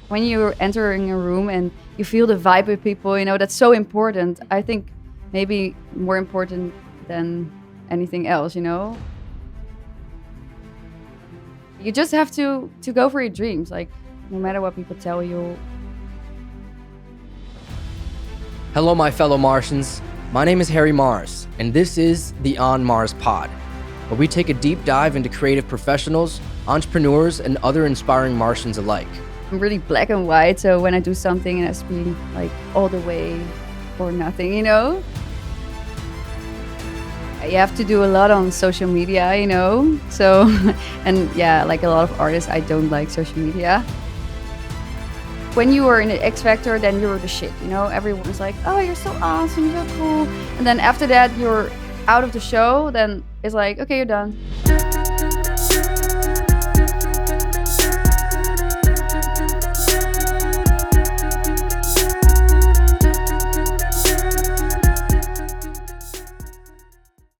when you're entering a room and you feel the vibe with people, you know, that's so important. I think maybe more important than anything else, you know. You just have to go for your dreams, like no matter what people tell you. Hello, my fellow Martians. My name is Harry Mars, and this is the On Mars Pod, where we take a deep dive into creative professionals, entrepreneurs, and other inspiring Martians alike. I'm really black and white, so when I do something, it has to be like all the way or nothing, you know? You have to do a lot on social media, you know? So, and yeah, like a lot of artists, I don't like social media. When you were in the X Factor, then you were the shit, you know? Everyone's like, oh, you're so awesome, you're so cool. And then after that, you're out of the show, then it's like, okay, you're done.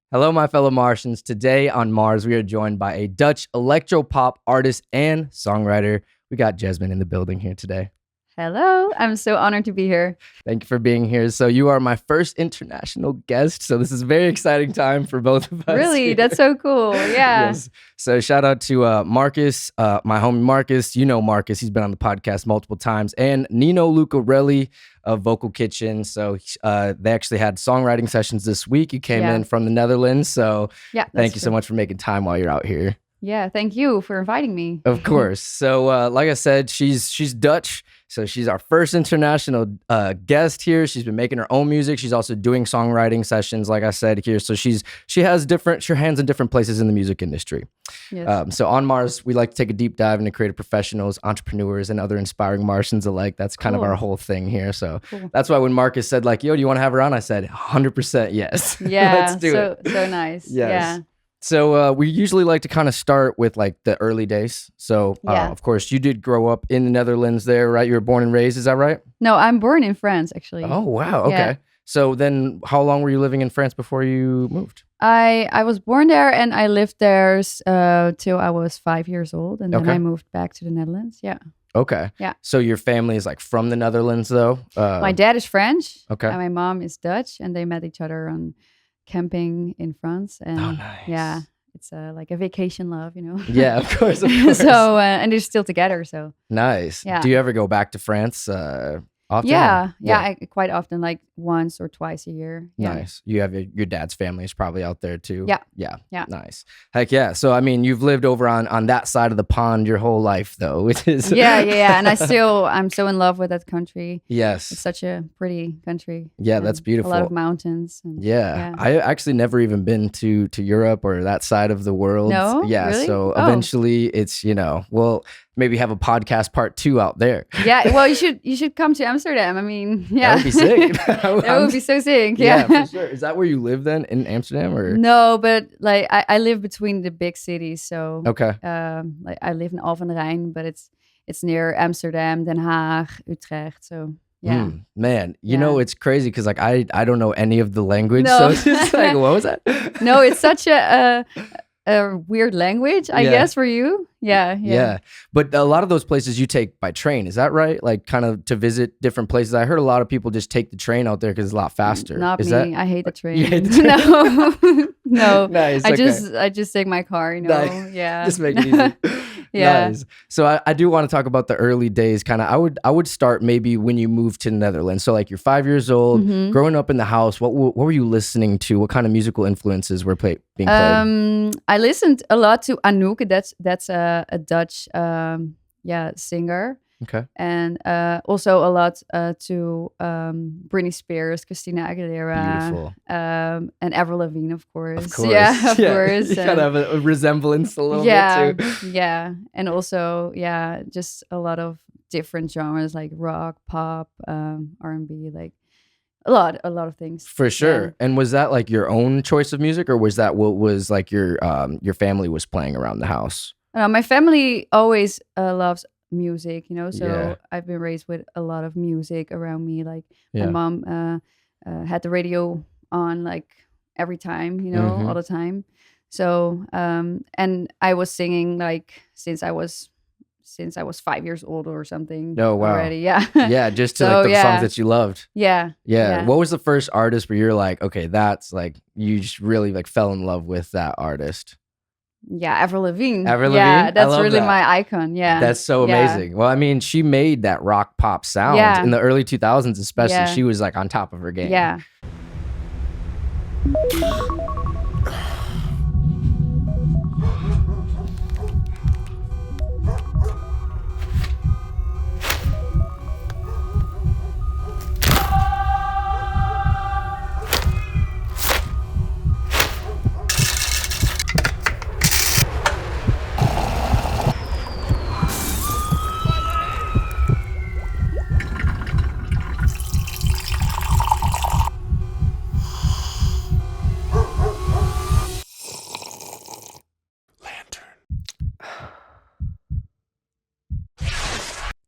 Hello, my fellow Martians. Today on Mars, we are joined by a Dutch Electro-pop artist and songwriter. We got Jessmin in the building here today. Hello, I'm so honored to be here. Thank you for being here. So you are my first international guest. So this is a very exciting time for both of us. Really? That's so cool. Yeah. Yes. So shout out to Marcus, my homie Marcus. You know Marcus. He's been on the podcast multiple times. And Nino Lucarelli of Vocalkitchen. So they actually had songwriting sessions this week. You came in from the Netherlands. So thank you so much for making time while you're out here. Yeah, thank you for inviting me. Of course. So like I said, she's Dutch. So she's our first international guest here. She's been making her own music. She's also doing songwriting sessions, like I said here. So she has her hands in different places in the music industry. Yes. So on Mars, we like to take a deep dive into creative professionals, entrepreneurs, and other inspiring Martians alike. That's kind of our whole thing here. So that's why when Marcus said like, yo, do you want to have her on? I said 100% yes. Yeah, Let's do it. So nice. Yes. Yeah. So we usually like to kind of start with like the early days. So of course you did grow up in the Netherlands there, right? You were born and raised, is that right? No, I'm born in France actually. Oh, wow. Okay. Yeah. So then how long were you living in France before you moved? I was born there and I lived there till I was 5 years old. And then I moved back to the Netherlands. Yeah. Okay. Yeah. So your family is like from the Netherlands though? My dad is French. Okay. And my mom is Dutch. And they met each other on camping in France. And nice. Yeah. It's like a vacation love, you know? Yeah, of course. Of course. So, and they're still together, so. Nice. Yeah. Do you ever go back to France often? Yeah. Quite often, like once or twice a year. Yeah. Nice. You have your dad's family is probably out there too. Yeah. Nice. Heck yeah. So, I mean, you've lived over on that side of the pond your whole life though, which is. Yeah. And I'm so in love with that country. Yes. It's such a pretty country. Yeah, that's beautiful. A lot of mountains. And, I actually never even been to Europe or that side of the world. No? Yeah. Really? So eventually it's, we'll maybe have a podcast part 2 out there. Yeah. Well, you should come to Amsterdam. I mean, yeah. That would be sick. That would be so sick. Yeah. For sure. Is that where you live then in Amsterdam or? No, but like I live between the big cities. So okay. Like I live in Alphen aan den Rijn, but it's near Amsterdam, Den Haag, Utrecht. So yeah. Man, you know, it's crazy because like I don't know any of the language. No. So it's just like, what was that? No, it's such a weird language, I guess, for you. Yeah. But a lot of those places you take by train, is that right? Like kind of to visit different places. I heard a lot of people just take the train out there because it's a lot faster. Not is me. I hate the train. You hate the train? No. Nice. I just take my car, you know. Nice. Yeah. Just make it easy. Yeah. Nice. So I do want to talk about the early days. Kind of, I would start maybe when you moved to the Netherlands. So like you're 5 years old, growing up in the house. What were you listening to? What kind of musical influences were being played? I listened a lot to Anouk. That's a Dutch singer. Okay. And also a lot to Britney Spears, Christina Aguilera, Beautiful. And Avril Lavigne, of course. Of course. Yeah, of course. You kind of have a resemblance a little bit too. Yeah. And also, just a lot of different genres like rock, pop, R&B, like a lot of things. For sure. Yeah. And was that like your own choice of music, or was that what was like your family was playing around the house? My family always loves music, you know, so Yeah. I've been raised with a lot of music around me. Like my mom had the radio on like every time, you know, all the time. So and I was singing like since I was since I was 5 years old or something. Oh, wow. Already, yeah. Yeah, just to So, like the yeah. songs that you loved. Yeah. Yeah. What was the first artist where you're like, okay, that's like you just really like fell in love with that artist? Yeah, Avril Lavigne. Avril Yeah, Lavigne? I that's love really that. my icon. Yeah. That's so Yeah. amazing. Well, I mean, she made that rock pop sound Yeah. in the early 2000s, especially. Yeah. She was like on top of her game. Yeah.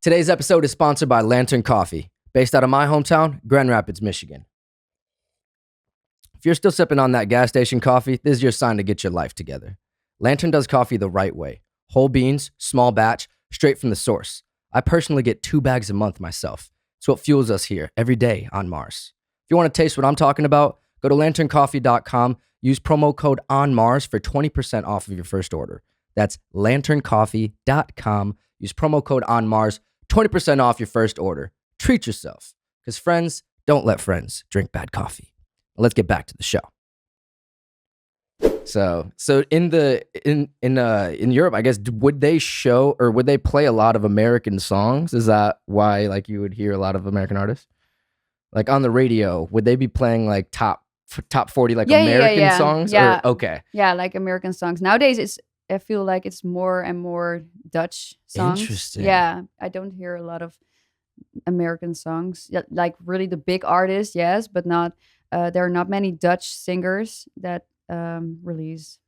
Today's episode is sponsored by Lantern Coffee, based out of my hometown, Grand Rapids, Michigan. If you're still sipping on that gas station coffee, this is your sign to get your life together. Lantern does coffee the right way. Whole beans, small batch, straight from the source. I personally get 2 bags a month myself. It's what fuels us here every day on Mars. If you want to taste what I'm talking about, go to lanterncoffee.com, use promo code ONMARS for 20% off of your first order. That's lanterncoffee.com, use promo code ONMARS, 20% off your first order. Treat yourself, because friends don't let friends drink bad coffee. Let's get back to the show. So in Europe, I guess, would they show or would they play a lot of American songs? Is that why like you would hear a lot of American artists? Like on the radio, would they be playing like top 40 like American songs? Yeah. Or, okay. Yeah, like American songs. Nowadays, I feel like it's more and more Dutch songs. Interesting. Yeah, I don't hear a lot of American songs. Yeah, like really the big artists, yes, but not. There are not many Dutch singers that release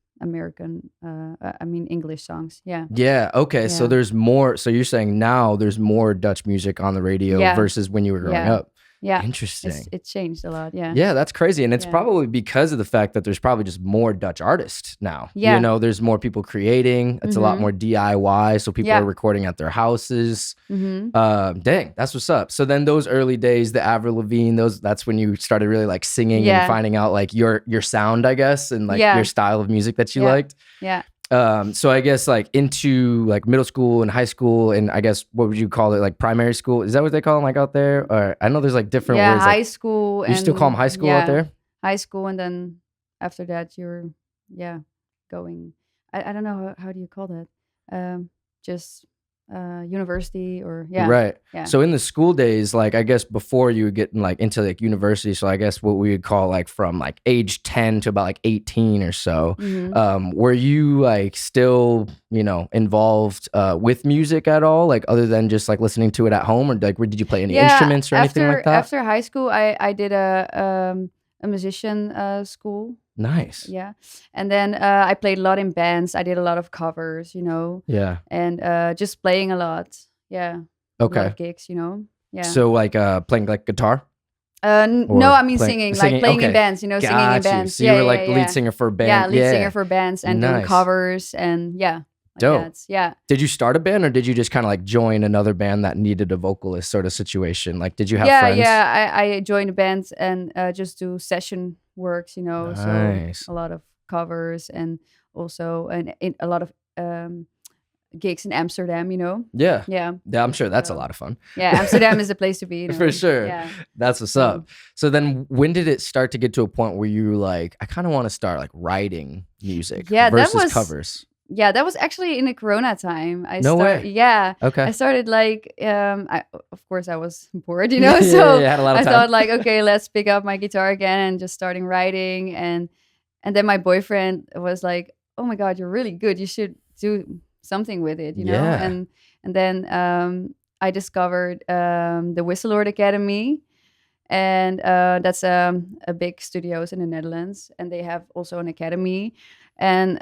English songs. Yeah. Yeah. Okay. So Yeah. there's more. So you're saying now there's more Dutch music on the radio Yeah. versus when you were growing Yeah. up. Yeah. Interesting. It changed a lot. Yeah. Yeah, that's crazy. And it's Yeah. probably because of the fact that there's probably just more Dutch artists now. Yeah. You know, there's more people creating. It's a lot more DIY. So people Yeah. are recording at their houses. Mm-hmm. Dang, that's what's up. So then those early days, the Avril Lavigne, that's when you started really like singing Yeah. and finding out like your sound, I guess, and like Yeah. your style of music that you Yeah. liked. Yeah. So I guess like into like middle school and high school and I guess what would you call it, like primary school? Is that what they call them like out there? Or I know there's like different Yeah, words. high Like, school. you still call them high school out there? High school, and then after that, you're going. I don't know how do you call that? Just university or Right. Yeah. So in the school days, like I guess before you would get like into like university, so I guess what we would call like from like age 10 to about like 18 or so, Mhm. were you like still, you know, involved with music at all? Like other than just like listening to it at home, or like did you play any instruments or anything like that? After high school, I did a musician school. Nice. Yeah, and then I played a lot in bands. I did a lot of covers, Yeah. and just playing a lot. Yeah. A lot Okay. of gigs, Yeah. So like playing like guitar? No, I mean playing- singing, like playing okay. in bands, singing in Got you. bands. So you were like the lead singer for a band. Yeah, lead singer for bands and doing Nice. covers and like Dope. that. Yeah. Did you start a band or did you just kind of like join another band that needed a vocalist sort of situation? Like, did you have friends? Yeah. I joined a band and just do session works, Nice. So a lot of covers and also a lot of gigs in Amsterdam, Yeah. Yeah. Yeah, I'm sure that's a So- lot of fun. Yeah, Amsterdam is the place to be. For sure. Yeah. That's what's up. So then when did it start to get to a point where you were like, I kind of want to start like writing music Yeah, that versus was- covers? Yeah, that was actually in the Corona time. No way. Yeah. Okay. I started like, of course I was bored, Yeah, so yeah, had a lot of I time. thought like, okay, let's pick up my guitar again and just starting writing. And then my boyfriend was like, oh my God, you're really good. You should do something with it, Yeah. And then I discovered the Whistleord Academy. And that's a big studios in the Netherlands. And they have also an academy. And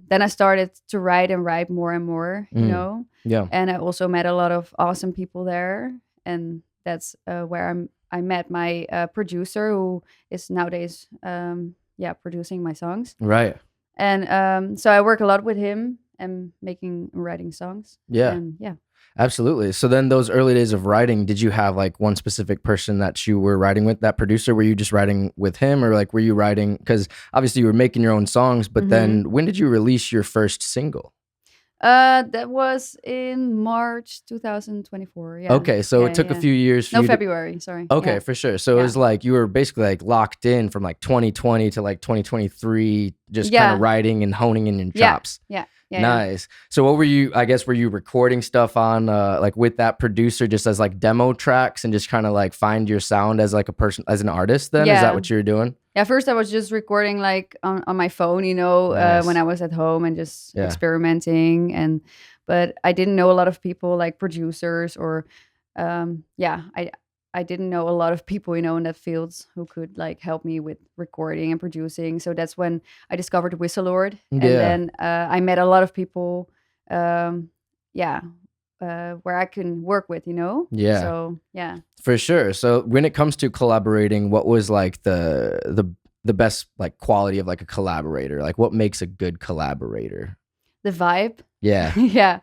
then I started to write more and more, Yeah. And I also met a lot of awesome people there. And that's where I met my producer, who is nowadays, producing my songs. Right. And so I work a lot with him. am making writing songs. Yeah. And yeah. Absolutely. So then those early days of writing, did you have like one specific person that you were writing with, that producer? Were you just writing with him, or like were you writing, because obviously you were making your own songs, but then when did you release your first single? That was in March 2024. Yeah. Okay, so it took a few years for No, you to, February. Sorry. okay, Yeah. for sure. So it was like you were basically like locked in from like 2020 to like 2023, just kind of writing and honing in your chops. Yeah. Nice. So what were you, I guess, were you recording stuff on like with that producer just as like demo tracks and just kind of like find your sound as like a person, as an artist then? Is that what you were doing? Yeah, first I was just recording like on my phone, you know, when I was at home and just experimenting. But I didn't know a lot of people like producers or I didn't know a lot of people, you know, in that fields who could like help me with recording and producing. So that's when I discovered Whistleord. And then I met a lot of people, where I can work with, you know? Yeah. So, yeah. For sure. So when it comes to collaborating, what was like the best like quality of like a collaborator? Like what makes a good collaborator? The vibe. Yeah. Yeah.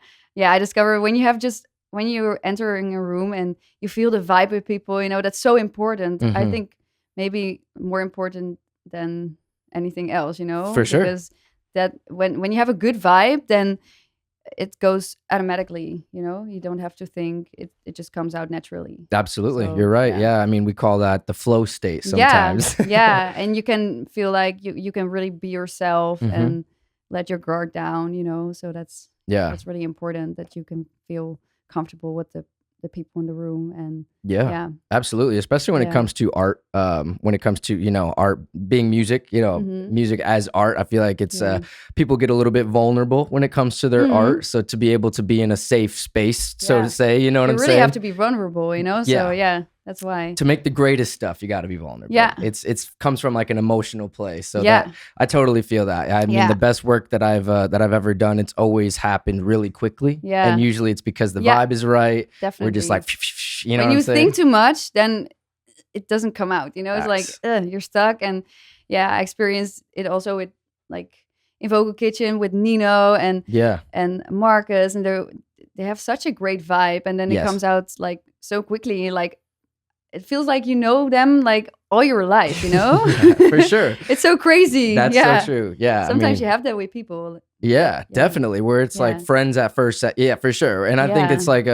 I discovered when you're entering a room and you feel the vibe with people, you know, that's so important. I think maybe more important than anything else, you know? For sure. Because that when you have a good vibe, then it goes automatically, you know? You don't have to think. It just comes out naturally. Absolutely. So, you're right. Yeah. I mean, we call that the flow state sometimes. Yeah. And you can feel like you can really be yourself and let your guard down, you know? So that's really important, that you can feel comfortable with the people in the room. And absolutely, especially when it comes to art, when it comes to, you know, art being music, you know, music as art. I feel like it's people get a little bit vulnerable when it comes to their art, so to be able to be in a safe space, so to say, you know what I'm saying, you really have to be vulnerable, you know. So that's why to make the greatest stuff you got to be vulnerable. It's comes from like an emotional place, so that I totally feel that. I mean, the best work that I've ever done, it's always happened really quickly, and usually it's because the vibe is right. Definitely. We're just like, you know, when you think too much, then it doesn't come out, you know. It's like you're stuck. And I experienced it also with like in Vocalkitchen with Nino and Marcus, and they have such a great vibe, and then it comes out like so quickly, like it feels like you know them like all your life, you know. For sure. It's so crazy. That's so true. Yeah. Sometimes you have that with people. Yeah, definitely. Where it's like friends at first sight. Yeah, for sure. And I think it's like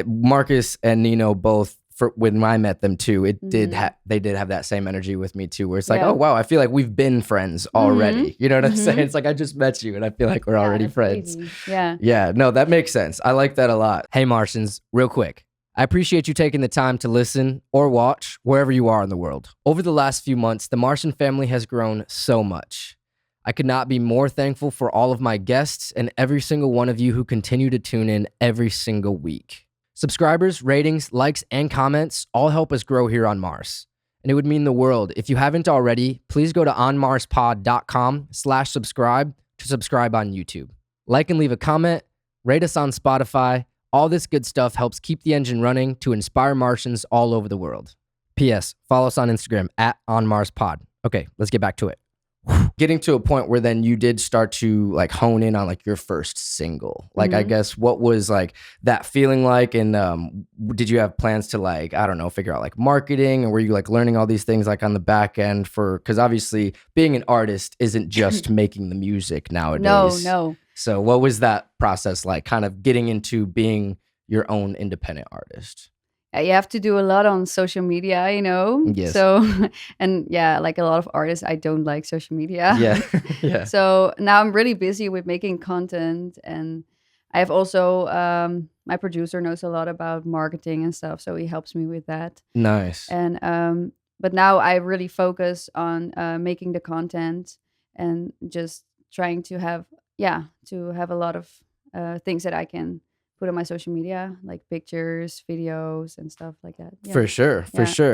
Marcus and Nino both, when I met them too, they did have that same energy with me too, where it's like, oh wow, I feel like we've been friends already. You know what I'm saying? It's like I just met you and I feel like we're already friends. Crazy. Yeah. No, that makes sense. I like that a lot. Hey Martians, real quick. I appreciate you taking the time to listen or watch wherever you are in the world. Over the last few months, the Martian family has grown so much. I could not be more thankful for all of my guests and every single one of you who continue to tune in every single week. Subscribers, ratings, likes, and comments all help us grow here on Mars. And it would mean the world. If you haven't already, please go to onmarspod.com/subscribe to subscribe on YouTube. Like and leave a comment, rate us on Spotify. All this good stuff helps keep the engine running to inspire Martians all over the world. P.S. Follow us on Instagram @onmarspod. Okay, let's get back to it. Getting to a point where then you did start to like hone in on like your first single. Like, I guess what was like that feeling like? And did you have plans to like, I don't know, figure out like marketing, and were you like learning all these things like on the back end because obviously being an artist isn't just making the music nowadays. No. So what was that process like, kind of getting into being your own independent artist? You have to do a lot on social media, you know? Yes. So, and like a lot of artists, I don't like social media. Yeah. So now I'm really busy with making content. And I have also, my producer knows a lot about marketing and stuff. So he helps me with that. Nice. And, but now I really focus on making the content and just trying to have a lot of things that I can put on my social media, like pictures, videos, and stuff like that. Yeah. For sure.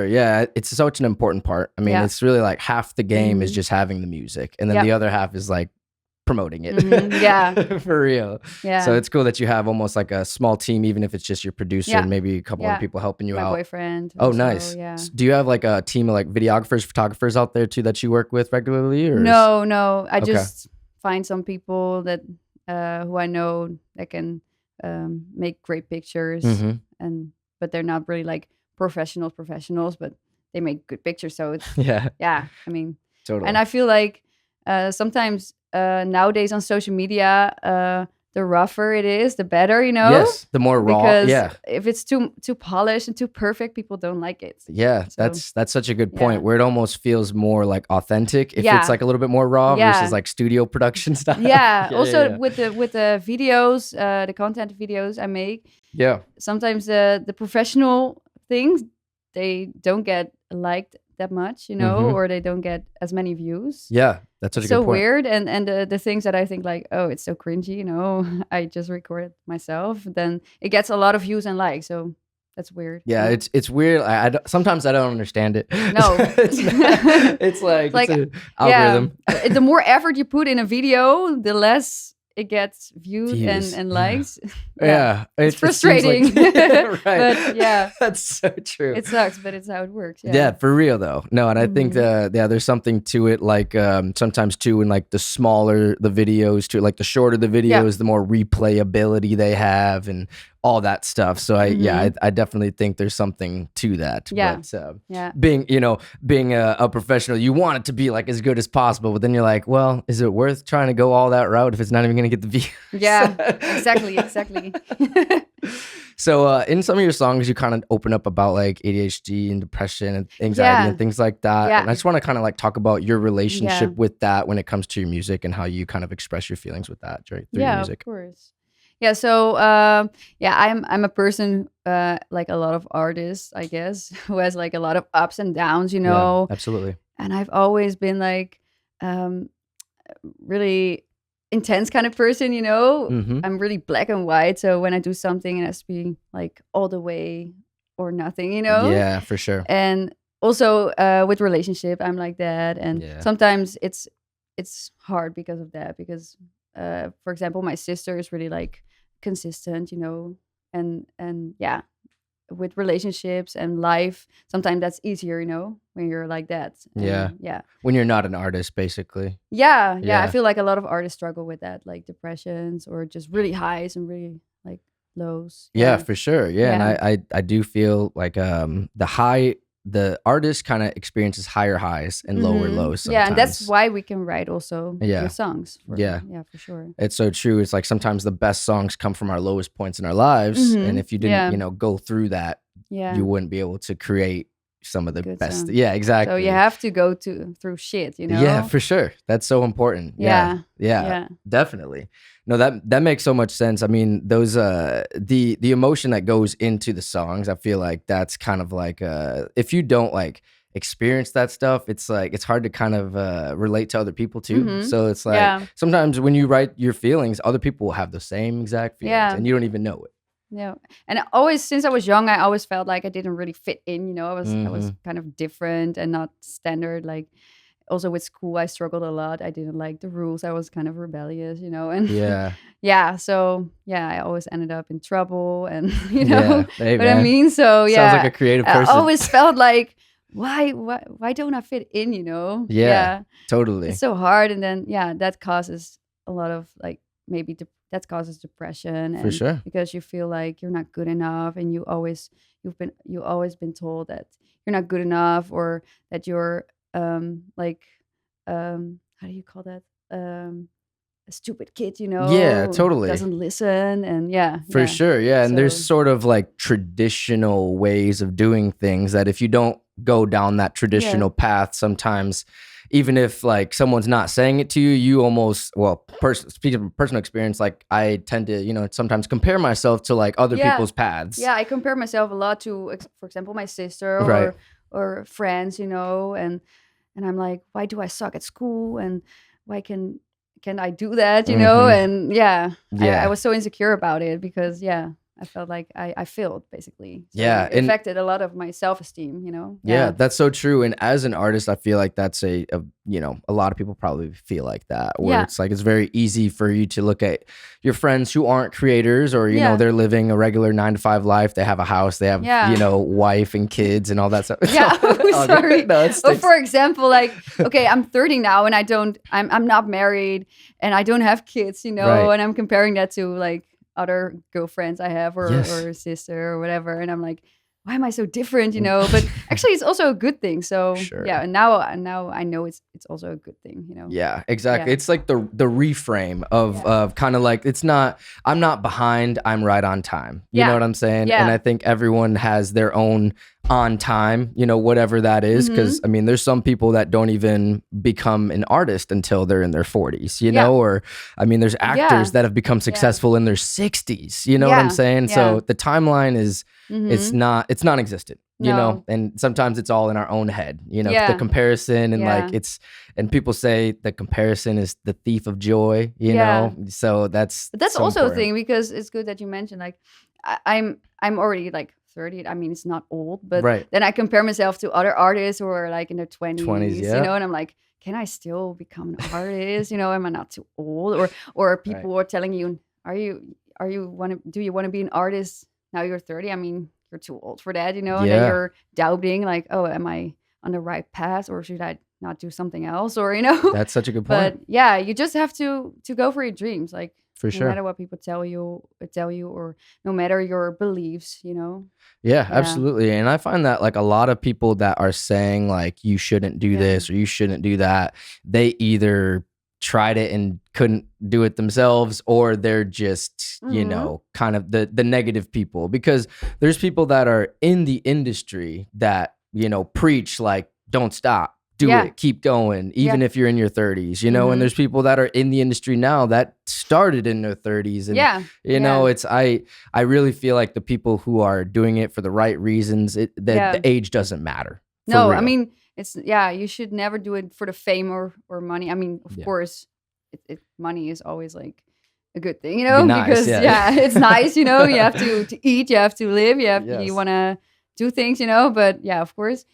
Yeah, it's such an important part. I mean, it's really like half the game is just having the music, and then the other half is like promoting it. For real. Yeah. So it's cool that you have almost like a small team, even if it's just your producer and maybe a couple other people helping you out. My boyfriend. Oh, also, nice. Yeah. Do you have like a team of like videographers, photographers out there too that you work with regularly? Or No. I just find some people that who I know that can make great pictures, hmm but they're not really like professionals, but they make good pictures. So it's Yeah, yeah, I mean, totally. and I feel like sometimes nowadays on social media, the rougher it is, the better, Yes, the more raw. because Yeah. if it's too polished and too perfect, people don't like it. Yeah, So that's such a good yeah, point where it almost feels more like authentic if it's yeah, like a little bit more raw versus yeah. like studio production style. Yeah. Yeah, Also yeah, with the videos, the content videos I make, yeah. sometimes the professional things, they don't get liked that much, Yeah. or they don't get as many views. Yeah, that's such It's a good so point. weird, and the things that I think like, oh, it's so cringy, I just recorded myself, then it gets a lot of views and likes, so that's weird. Yeah, it's weird. Sometimes I don't understand it. No. It's like Like, it's an yeah, algorithm. the more effort you put in a video, the less it gets viewed Views. and Yeah. likes. Yeah, It's it just seems like- frustrating. right. But yeah, That's so true. it sucks, but it's how it works. Yeah, for real though. No, and I think Mhm. there's something to it. Like sometimes too, in like the smaller the videos, too, like the shorter the Yeah. videos, the more replayability they have, and all that stuff. So I definitely think there's something to that. Yeah. But Yeah. being a professional, you want it to be like as good as possible, but then you're like, well, is it worth trying to go all that route if it's not even going to get the views? Yeah, exactly. So in some of your songs, you kind of open up about like ADHD and depression and anxiety Yeah. and things like that. Yeah. And I just want to kind of like talk about your relationship with that when it comes to your music and how you kind of express your feelings with that through your Yeah, music. of course. Yeah, so I'm a person like a lot of artists, I guess, who has like a lot of ups and downs, Yeah, absolutely. and I've always been like really intense kind of person, Mm-hmm. I'm really black and white, so when I do something, it has to be like all the way or nothing, Yeah, for sure. and also with relationship, I'm like that, and Yeah. sometimes it's hard because of that, because for example, my sister is really like consistent, and yeah, with relationships and life, sometimes that's easier, when you're like that. Yeah. Yeah. When you're not an artist, basically. Yeah, I Yeah. feel like a lot of artists struggle with that, like depressions or just really highs and really like lows. Yeah, for sure. Yeah, Yeah. and I do feel like the artist kind of experiences higher highs and lower Mhm. lows sometimes. Yeah, and that's why we can write also Yeah. good songs. Yeah. Yeah, for sure. It's so true. It's like sometimes the best songs come from our lowest points in our lives, Mhm. and if you Yeah. didn't, go through that, Yeah. you wouldn't be able to create some of the Good best. songs. Yeah, exactly. So you have to go through shit, Yeah, for sure. That's so important. Yeah. Yeah. Definitely. No, that makes so much sense. I mean, those the emotion that goes into the songs, I feel like that's kind of like if you don't like experience that stuff, it's like it's hard to kind of relate to other people too. Mhm. So it's like Yeah. sometimes when you write your feelings, other people will have the same exact feelings Yeah. and you don't even know it. Yeah. And since I was young, I always felt like I didn't really fit in, I was kind of different and not standard. Like also with school, I struggled a lot. I didn't like the rules. I was kind of rebellious, and Yeah. yeah, so yeah, I always ended up in trouble, and Yeah. Hey, what I man. mean. So yeah, Sounds like a creative I person. always felt like why don't I fit in, Yeah. Totally. It's so hard, and then yeah, that causes a lot of like maybe that causes depression, For and sure. because you feel like you're not good enough, and you've always been told that you're not good enough, or that you're like how do you call that, a stupid kid, Yeah, totally. doesn't listen, and yeah, For sure, yeah. And there's So- sort of like traditional ways of doing things that if you don't go down that traditional path, sometimes even if like someone's not saying it to you, you almost, speaking from personal experience, like I tend to, sometimes compare myself to like other Yeah. people's paths. Yeah, I compare myself a lot to, for example, my sister Right. or friends, and I'm like, why do I suck at school, and why can I do that, Mhm. and yeah, Yeah. I was so insecure about it because I felt like I failed basically. So Yeah, it and affected a lot of my self-esteem, you know? yeah, that's so true. And as an artist, I feel like that's a lot of people probably feel like that, where Yeah. it's like it's very easy for you to look at your friends who aren't creators, or you know, Yeah. they're living a regular 9 to 5 life. They have a house, they have Yeah. wife and kids and all that stuff. Yeah, Oh, sorry. no, Or for example, like, okay, I'm 30 now and I'm not married and I don't have kids, you know, Right. and I'm comparing that to like other girlfriends I have or Yes. or a sister or whatever, and I'm like, why am I so different, you know? But actually, it's also a good thing. So Sure. yeah, and now I know it's also a good thing, you know. Yeah, exactly. Yeah. It's like the reframe of kind of like, I'm not behind, I'm right on time. You know Yeah. what I'm saying? Yeah. And I think everyone has their own on time, whatever that is. Because I mean, there's some people that don't even become an artist until they're in their 40s, you Yeah. know, or I mean, there's actors Yeah. that have become successful in their 60s. You know what I'm Yeah. saying? Yeah. So the timeline is it's Mhm. it's non-existent. You know, No. and sometimes it's all in our own head, Yeah. the comparison and like Yeah. and people say the comparison is the thief of joy, you Yeah. know? So that's But that's so also important. a thing, because it's good that you mentioned like I'm already like 30. I mean, it's not old, but Right. then I compare myself to other artists who are like in their 20s, 20s, yeah. you know, and I'm like, can I still become an artist? You know, am I not too old? Or people are telling you, do you want to be an artist now you're 30? I mean, you're too old for that, you know, and then Yeah. you're doubting like, oh, am I on the right path, or should I not do something else? Or, you know, That's such a good point. but yeah, you just have to go for your dreams, like For no sure. matter what people tell you, or no matter your beliefs, you know. Yeah, Yeah. absolutely. And I find that like a lot of people that are saying like you shouldn't do Yeah. this or you shouldn't do that, they either tried it and couldn't do it themselves, or they're just, Mhm. kind of the negative people, because there's people that are in the industry that, preach like don't stop. Do Yeah. it, keep going, even if you're in your 30s, and Mhm. there's people that are in the industry now that started in their 30s. And Yeah. you know, it's I really feel like the people who are doing it for the right reasons, the age doesn't matter. For No, I real. mean, you should never do it for the fame or money. I mean, of Yeah. course, money is always like a good thing, you Be know, nice, because yeah. it's nice, you know. You have to eat, you have to live, Yes. you want to do things, you know. But yeah, of course,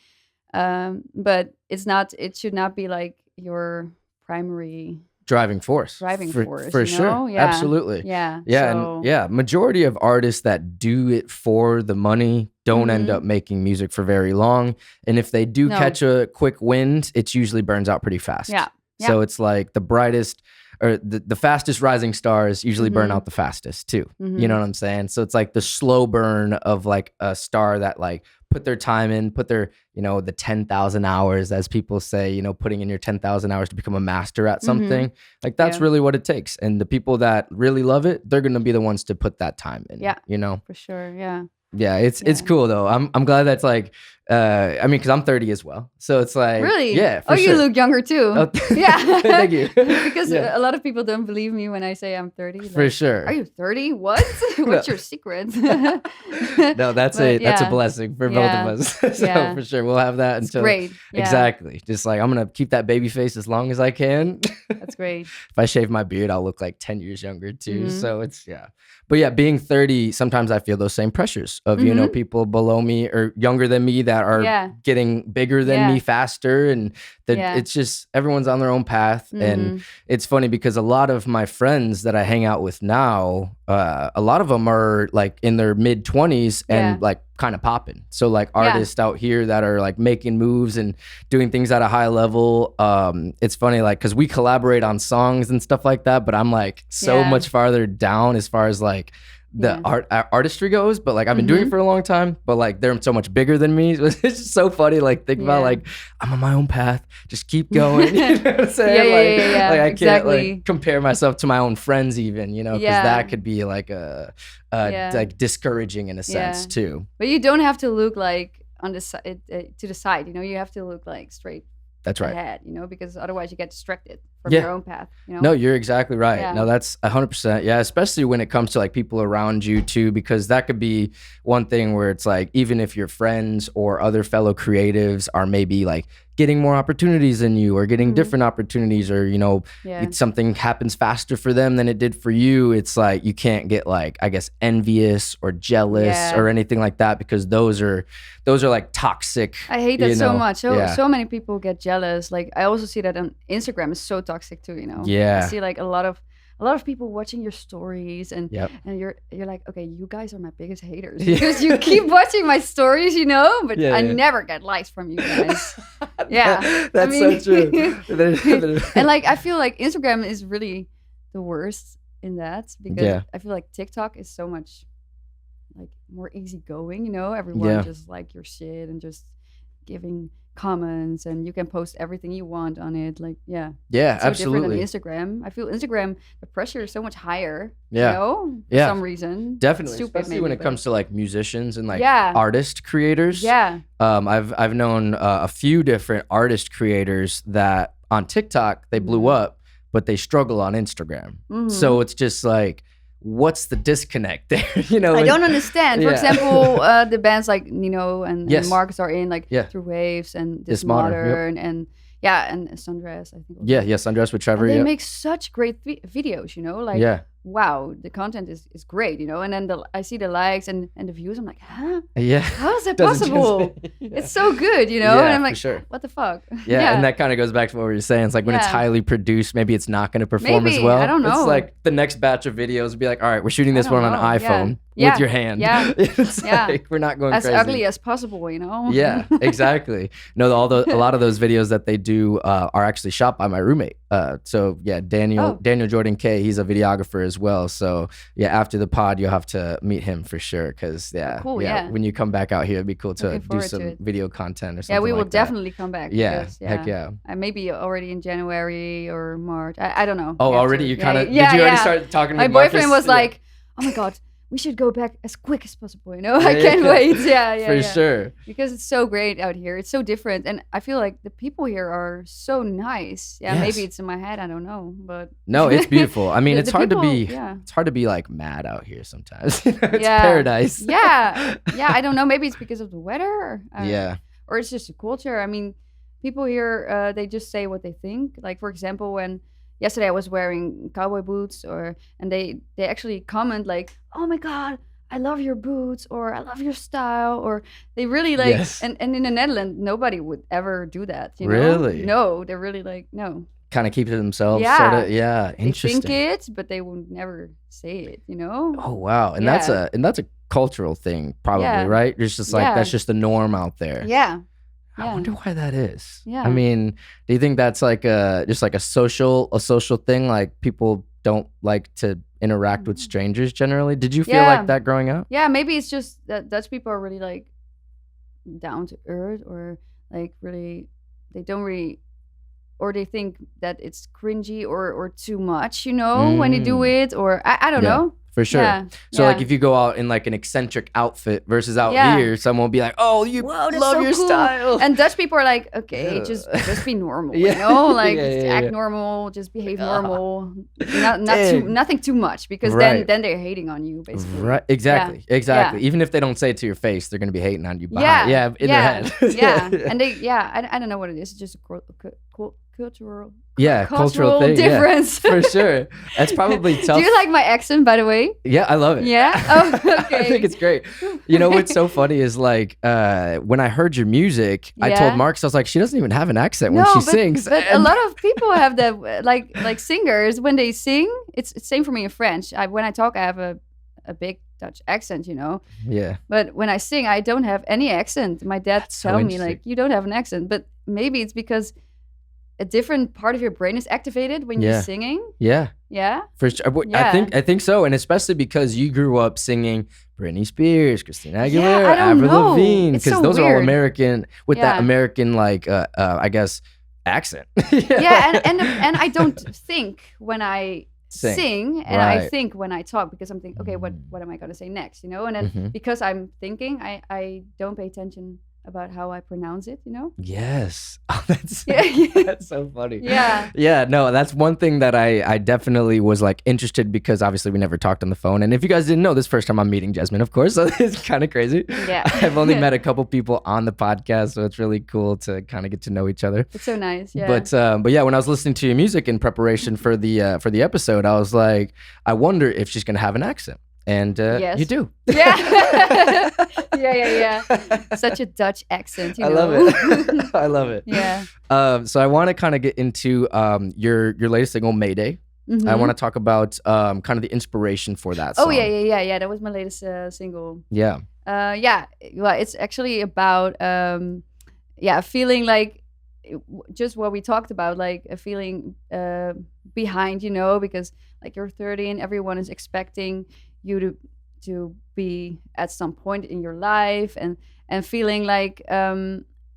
but it should not be like your primary driving force. driving force, For you sure. know? Yeah. Absolutely. Yeah. Yeah, So, and yeah, majority of artists that do it for the money don't end Mhm. up making music for very long. And if they do No. catch a quick wind, it usually burns out pretty fast. Yeah. So it's like the brightest or the fastest rising stars usually burn Mhm. out the fastest too. You Mhm. know what I'm saying? So it's like the slow burn of like a star that like put their time in, put their, the 10,000 hours, as people say, putting in your 10,000 hours to become a master at something. Like that's Yeah. really what it takes. And the people that really love it, they're going to be the ones to put that time in. Yeah. You know? for sure. Yeah. Yeah, it's Yeah. cool though. I'm glad that's like I mean, because I'm 30 as well. So it's like Really? yeah, for Oh, sure. you look younger too. Oh, Yeah. thank you. Because Yeah. a lot of people don't believe me when I say I'm 30. For Like, sure. are you 30? What? What's your secret? No, that's But that's a yeah. blessing for Yeah. both of us. So Yeah. for sure, we'll have that It's until great. Yeah. exactly. Just like I'm gonna keep that baby face as long as I can. That's great. If I shave my beard, I'll look like 10 years younger too. Mhm. So it's yeah. But yeah, being 30, sometimes I feel those same pressures of Mhm. people below me or younger than me that are Yeah. getting bigger than Yeah. me faster, and that Yeah. it's just everyone's on their own path. And Mhm. it's funny because a lot of my friends that I hang out with now, a lot of them are like in their mid 20s and Yeah. like kind of popping. So like artists out here that are like making moves and doing things at a high level. It's funny, like, cause we collaborate on songs and stuff like that, but I'm like so Yeah. much farther down as far as like the artistry goes, but like I've been doing it for a long time, but like they're so much bigger than me. It's just so funny. Like think about Yeah. like I'm on my own path, just keep going. You know what I'm saying? Yeah, Like I can't exactly. like compare myself to my own friends even, because Yeah. that could be like Yeah. like discouraging in a sense Yeah. too. But you don't have to look like on the side to the side. You know, you have to look like straight That's right. ahead. You know, because otherwise you get distracted from your own path, you know? No, you're exactly right. Yeah. No, that's 100%. Yeah, especially when it comes to like people around you too, because that could be one thing where it's like, even if your friends or other fellow creatives are maybe like getting more opportunities than you or getting different opportunities, or, you know, something happens faster for them than it did for you. It's like, you can't get like, I guess, envious or jealous or anything like that, because those are like toxic. I hate that so much. So many people get jealous. Like, I also see that on Instagram is so toxic too, you know? Yeah. I see like a lot of people watching your stories, and you're like, okay, you guys are my biggest haters because you keep watching my stories, you know, but I never get likes from you guys. That's so true. And like, I feel like Instagram is really the worst in that, because I feel like TikTok is so much like more easygoing, you know, everyone just like your shit and just giving comments, and you can post everything you want on it. Like, so absolutely. different than Instagram. I feel Instagram, the pressure is so much higher, you Yeah. know, for some reason. Definitely, Stupid, especially maybe, when it but- comes to like musicians and like artist creators. I've known a few different artist creators that on TikTok they blew up, but they struggle on Instagram. So it's just like, what's the disconnect there? You know, I don't understand. For example, the bands like Nino and Marcus are in like Through Waves and This Modern and Sundress, I think. Sundress with Trevor. And they make such great videos, you know, like wow, the content is great, you know. And then I see the likes and the views. I'm like, huh? Yeah. How is that possible? It's so good, you know. And I'm like, what the fuck? And that kind of goes back to what we were saying. It's like when it's highly produced, maybe it's not going to perform as well. I don't know. It's like the next batch of videos would be like, all right, we're shooting this one on an iPhone with your hand. It's like, we're not going as crazy. ugly as possible, you know. Yeah, exactly. No, a lot of those videos that they do are actually shot by my roommate. Daniel Jordan K. He's a videographer as well. So after the pod, you'll have to meet him for sure. Because when you come back out here, it'd be cool to do some video content or something. Yeah, we will like definitely come back. Yeah, because, heck yeah. Maybe already in January or March. I don't know. Oh, already? You kind of did you already start talking? My boyfriend was like, "Oh my god, we should go back as quick as possible." You know, I can't wait. For sure. Because it's so great out here. It's so different, and I feel like the people here are so nice. Yeah, maybe it's in my head. I don't know, but no, it's beautiful. I mean, it's hard people, to be. It's hard to be like mad out here sometimes. It's paradise. I don't know. Maybe it's because of the weather. Or it's just the culture. I mean, people here, they just say what they think. Like, for example, when yesterday I was wearing cowboy boots, and they actually comment like, "Oh my god, I love your boots," or "I love your style," or they really like. And in the Netherlands, nobody would ever do that. You know? Really? No, they're really like no. Kind of keep it to themselves. Sort of. Yeah. Interesting. They think it, but they would never say it. You know? Oh wow, and that's a cultural thing, probably, right? It's just like that's just the norm out there. I wonder why that is. I mean, do you think that's like just like a social thing? Like people don't like to interact with strangers generally. Did you feel like that growing up? Yeah, maybe it's just that Dutch people are really like down to earth, or like really they don't really, or they think that it's cringy or too much, you know, when you do it, or I don't know. For sure. So like if you go out in like an eccentric outfit versus out here, someone will be like, "Oh, you love so your cool. style." And Dutch people are like, "Okay, just be normal, you know, like just act normal, just behave normal, nothing too much, because then they're hating on you basically." Right. Exactly. Even if they don't say it to your face, they're gonna be hating on you behind. In their head. And they I don't know what it is. It's just a cultural thing, difference. For sure. That's probably tough. Do you like my accent, by the way? Yeah, I love it. Yeah? Oh, okay. I think it's great. You know what's so funny is like when I heard your music, I told Marcus, I was like, she doesn't even have an accent when she sings. But a lot of people have that, like singers, when they sing, it's same for me in French. When I talk, I have a big Dutch accent, you know. Yeah. But when I sing, I don't have any accent. My dad told me like, you don't have an accent. But maybe it's because a different part of your brain is activated when you're singing. Yeah. For sure. I think so, and especially because you grew up singing Britney Spears, Christina Aguilera, Avril Lavigne, because those are all American with that American like I guess accent. And I don't think when I sing and I think when I talk, because I'm thinking, okay, what am I going to say next, you know? And then because I'm thinking, I don't pay attention about how I pronounce it, you know? Yes. Oh, that's Yeah. that's so funny. Yeah. Yeah, no, that's one thing that I definitely was like interested because obviously we never talked on the phone. And if you guys didn't know, this first time I'm meeting Jessmin, of course. So it's kind of crazy. Yeah. I've only met a couple people on the podcast, so it's really cool to kind of get to know each other. It's so nice. Yeah. But yeah, when I was listening to your music in preparation for the episode, I was like, I wonder if she's gonna have an accent. And Yes. you do. Yeah. yeah. Such a Dutch accent, you I know? love it. I love it. Yeah. So I want to kind of get into your latest single, Mayday. Mhm. I want to talk about kind of the inspiration for that song. Oh, yeah. That was my latest single. Yeah. Yeah. Well, it's actually about, feeling like just what we talked about, like a feeling behind, you know, because like you're 30 and everyone is expecting you to be at some point in your life and feeling like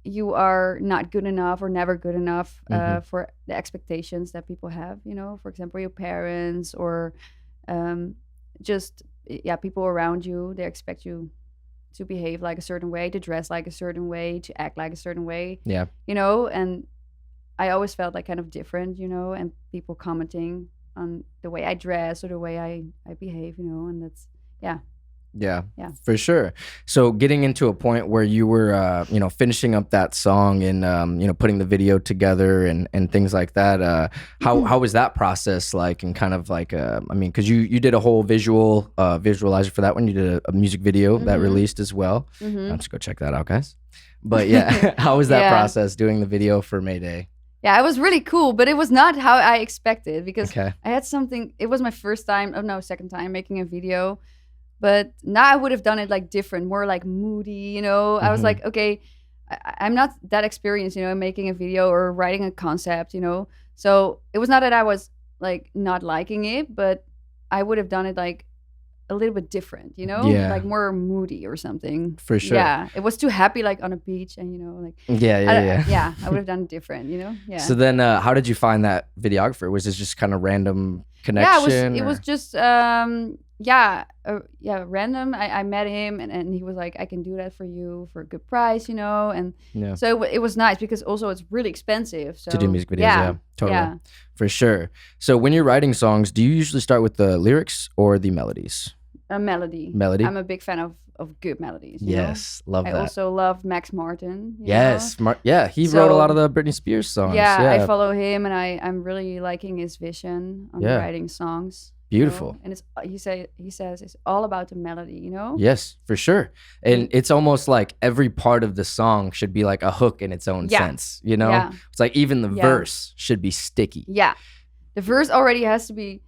you are not good enough or never good enough for the expectations that people have, you know, for example, your parents or just people around you. They expect you to behave like a certain way, to dress like a certain way, to act like a certain way. Yeah. You know, and I always felt like kind of different, you know, and people commenting on the way I dress or the way I behave, you know, and that's Yeah, Yeah. for sure. So getting into a point where you were, finishing up that song and, putting the video together and things like that. How was that process like? And kind of like, because you did a whole visualizer for that one. You did a music video that released as well. Let's go check that out, guys. But yeah, how was that Yeah. process doing the video for Mayday? Yeah, it was really cool, but it was not how I expected because Okay. I had something. It was my second time making a video, but now I would have done it like different, more like moody, you know. I was like, okay, I'm not that experienced, you know, in making a video or writing a concept, you know. So it was not that I was like not liking it, but I would have done it like a little bit different, you know, Yeah. like more moody or something. For sure. Yeah, it was too happy, like on a beach, and you know, like Yeah. I would have done it different, you know. Yeah. So then, how did you find that videographer? Was this just kind of random connection? Yeah, it was just random. I met him and he was like, I can do that for you for a good price, you know. And Yeah. so it was nice because also it's really expensive. So To do music videos, yeah, totally. Yeah. For sure. So when you're writing songs, do you usually start with the lyrics or the melodies? A melody. Melody? I'm a big fan of good melodies. You Yes, love know? that. I also love Max Martin. you Yes, know? he wrote a So- lot of the Britney Spears songs. Yeah, Yeah, I follow him and I'm really liking his vision on Yeah. writing songs. you know? Beautiful. And he says it's all about the melody, you know? Yes, for sure. And it's almost like every part of the song should be like a hook in its own Yeah. sense, you know? Yeah. It's like even the Yeah. verse should be sticky. Yeah. The verse already has to be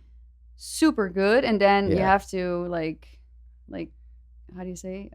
super good, and then you Yeah. have to like how do you say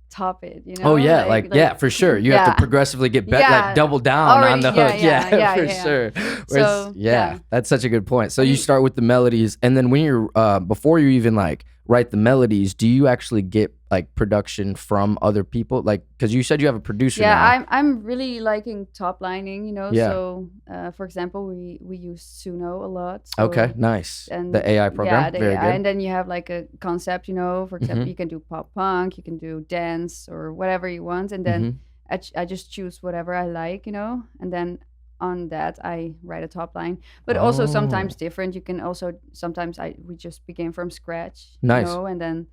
top it, you know? Oh yeah, like for sure. You have to progressively get better, Yeah. like double down Already, on the yeah, hook. yeah, for yeah. sure. So, yeah. That's such a good point. So I you mean- start with the melodies, and then when you're before you even like write the melodies, do you actually get like production from other people? Like, because you said you have a producer now. Yeah, I'm really liking top lining, you know. Yeah. So for example, we use Suno a lot. So, Okay, nice. And The AI program, yeah, the very AI, good. and then you have like a concept, you know. For example, you can do pop punk, you can do dance or whatever you want, and then I just choose whatever I like, you know, and then on that I write a top line. But also sometimes different. You can also sometimes we just begin from scratch, Nice. you know, and then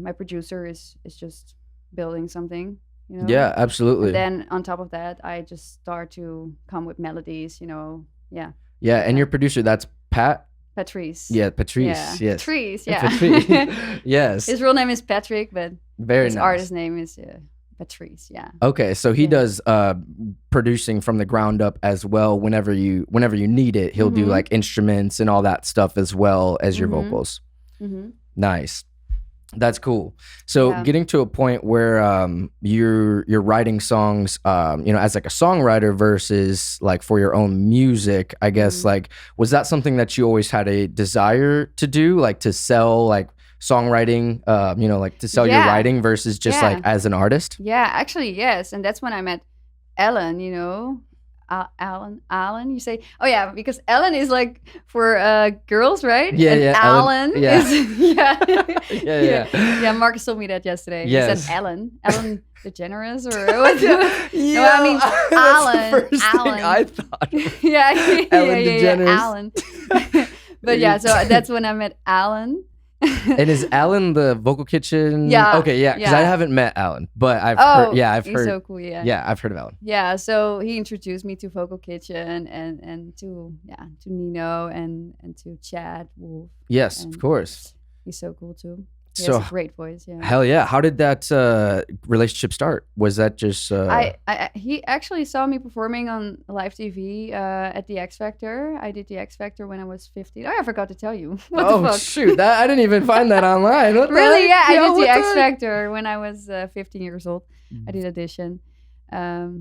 my producer is just building something, you know. Yeah, absolutely. And then on top of that, I just start to come with melodies, you know. Yeah. Yeah, and your producer, that's Pat. Patrice. Yeah, Patrice. Yeah. Yes. Patrice, yeah. Patrice. Yes. His real name is Patrick, but Very his nice. artist name is Patrice, yeah. Okay, so he Yeah. does producing from the ground up as well. Whenever you need it, he'll do like instruments and all that stuff as well as your vocals. Mm-hmm. Nice. That's cool. So Yeah. getting to a point where you're writing songs, as like a songwriter versus like for your own music, I guess, like, was that something that you always had a desire to do, like to sell like songwriting, like to sell your Yeah. writing versus just Yeah. like as an artist? Yeah, actually, yes. And that's when I met Ellen, you know. Alan. You say, oh yeah, because Ellen is like for girls, right? Yeah, and yeah. Alan yeah. is yeah. Yeah. Marcus told me that yesterday. Yes. He said Ellen DeGeneres or what? Yeah, No, I mean Alan. That's the first Alan. thing I thought. Ellen DeGeneres. Alan. But yeah, so that's when I met Alan. And is Alan the Vocalkitchen? Yeah. Okay, yeah, because I haven't met Alan, but I've he's heard. so cool. Yeah. Yeah, I've heard of Alan. Yeah, so he introduced me to Vocalkitchen and to Nino and to Chad Wolf. Yes, And of course. He's so cool too. He So has a great voice. Yeah. hell yeah! How did that relationship start? Was that just? He actually saw me performing on live TV at the X Factor. I did the X Factor when I was 15. Oh, I forgot to tell you. What the fuck? Shoot! I didn't even find that online. What the Really? heck? Yeah, I did what the X heck? Factor when I was 15 years old. I did audition.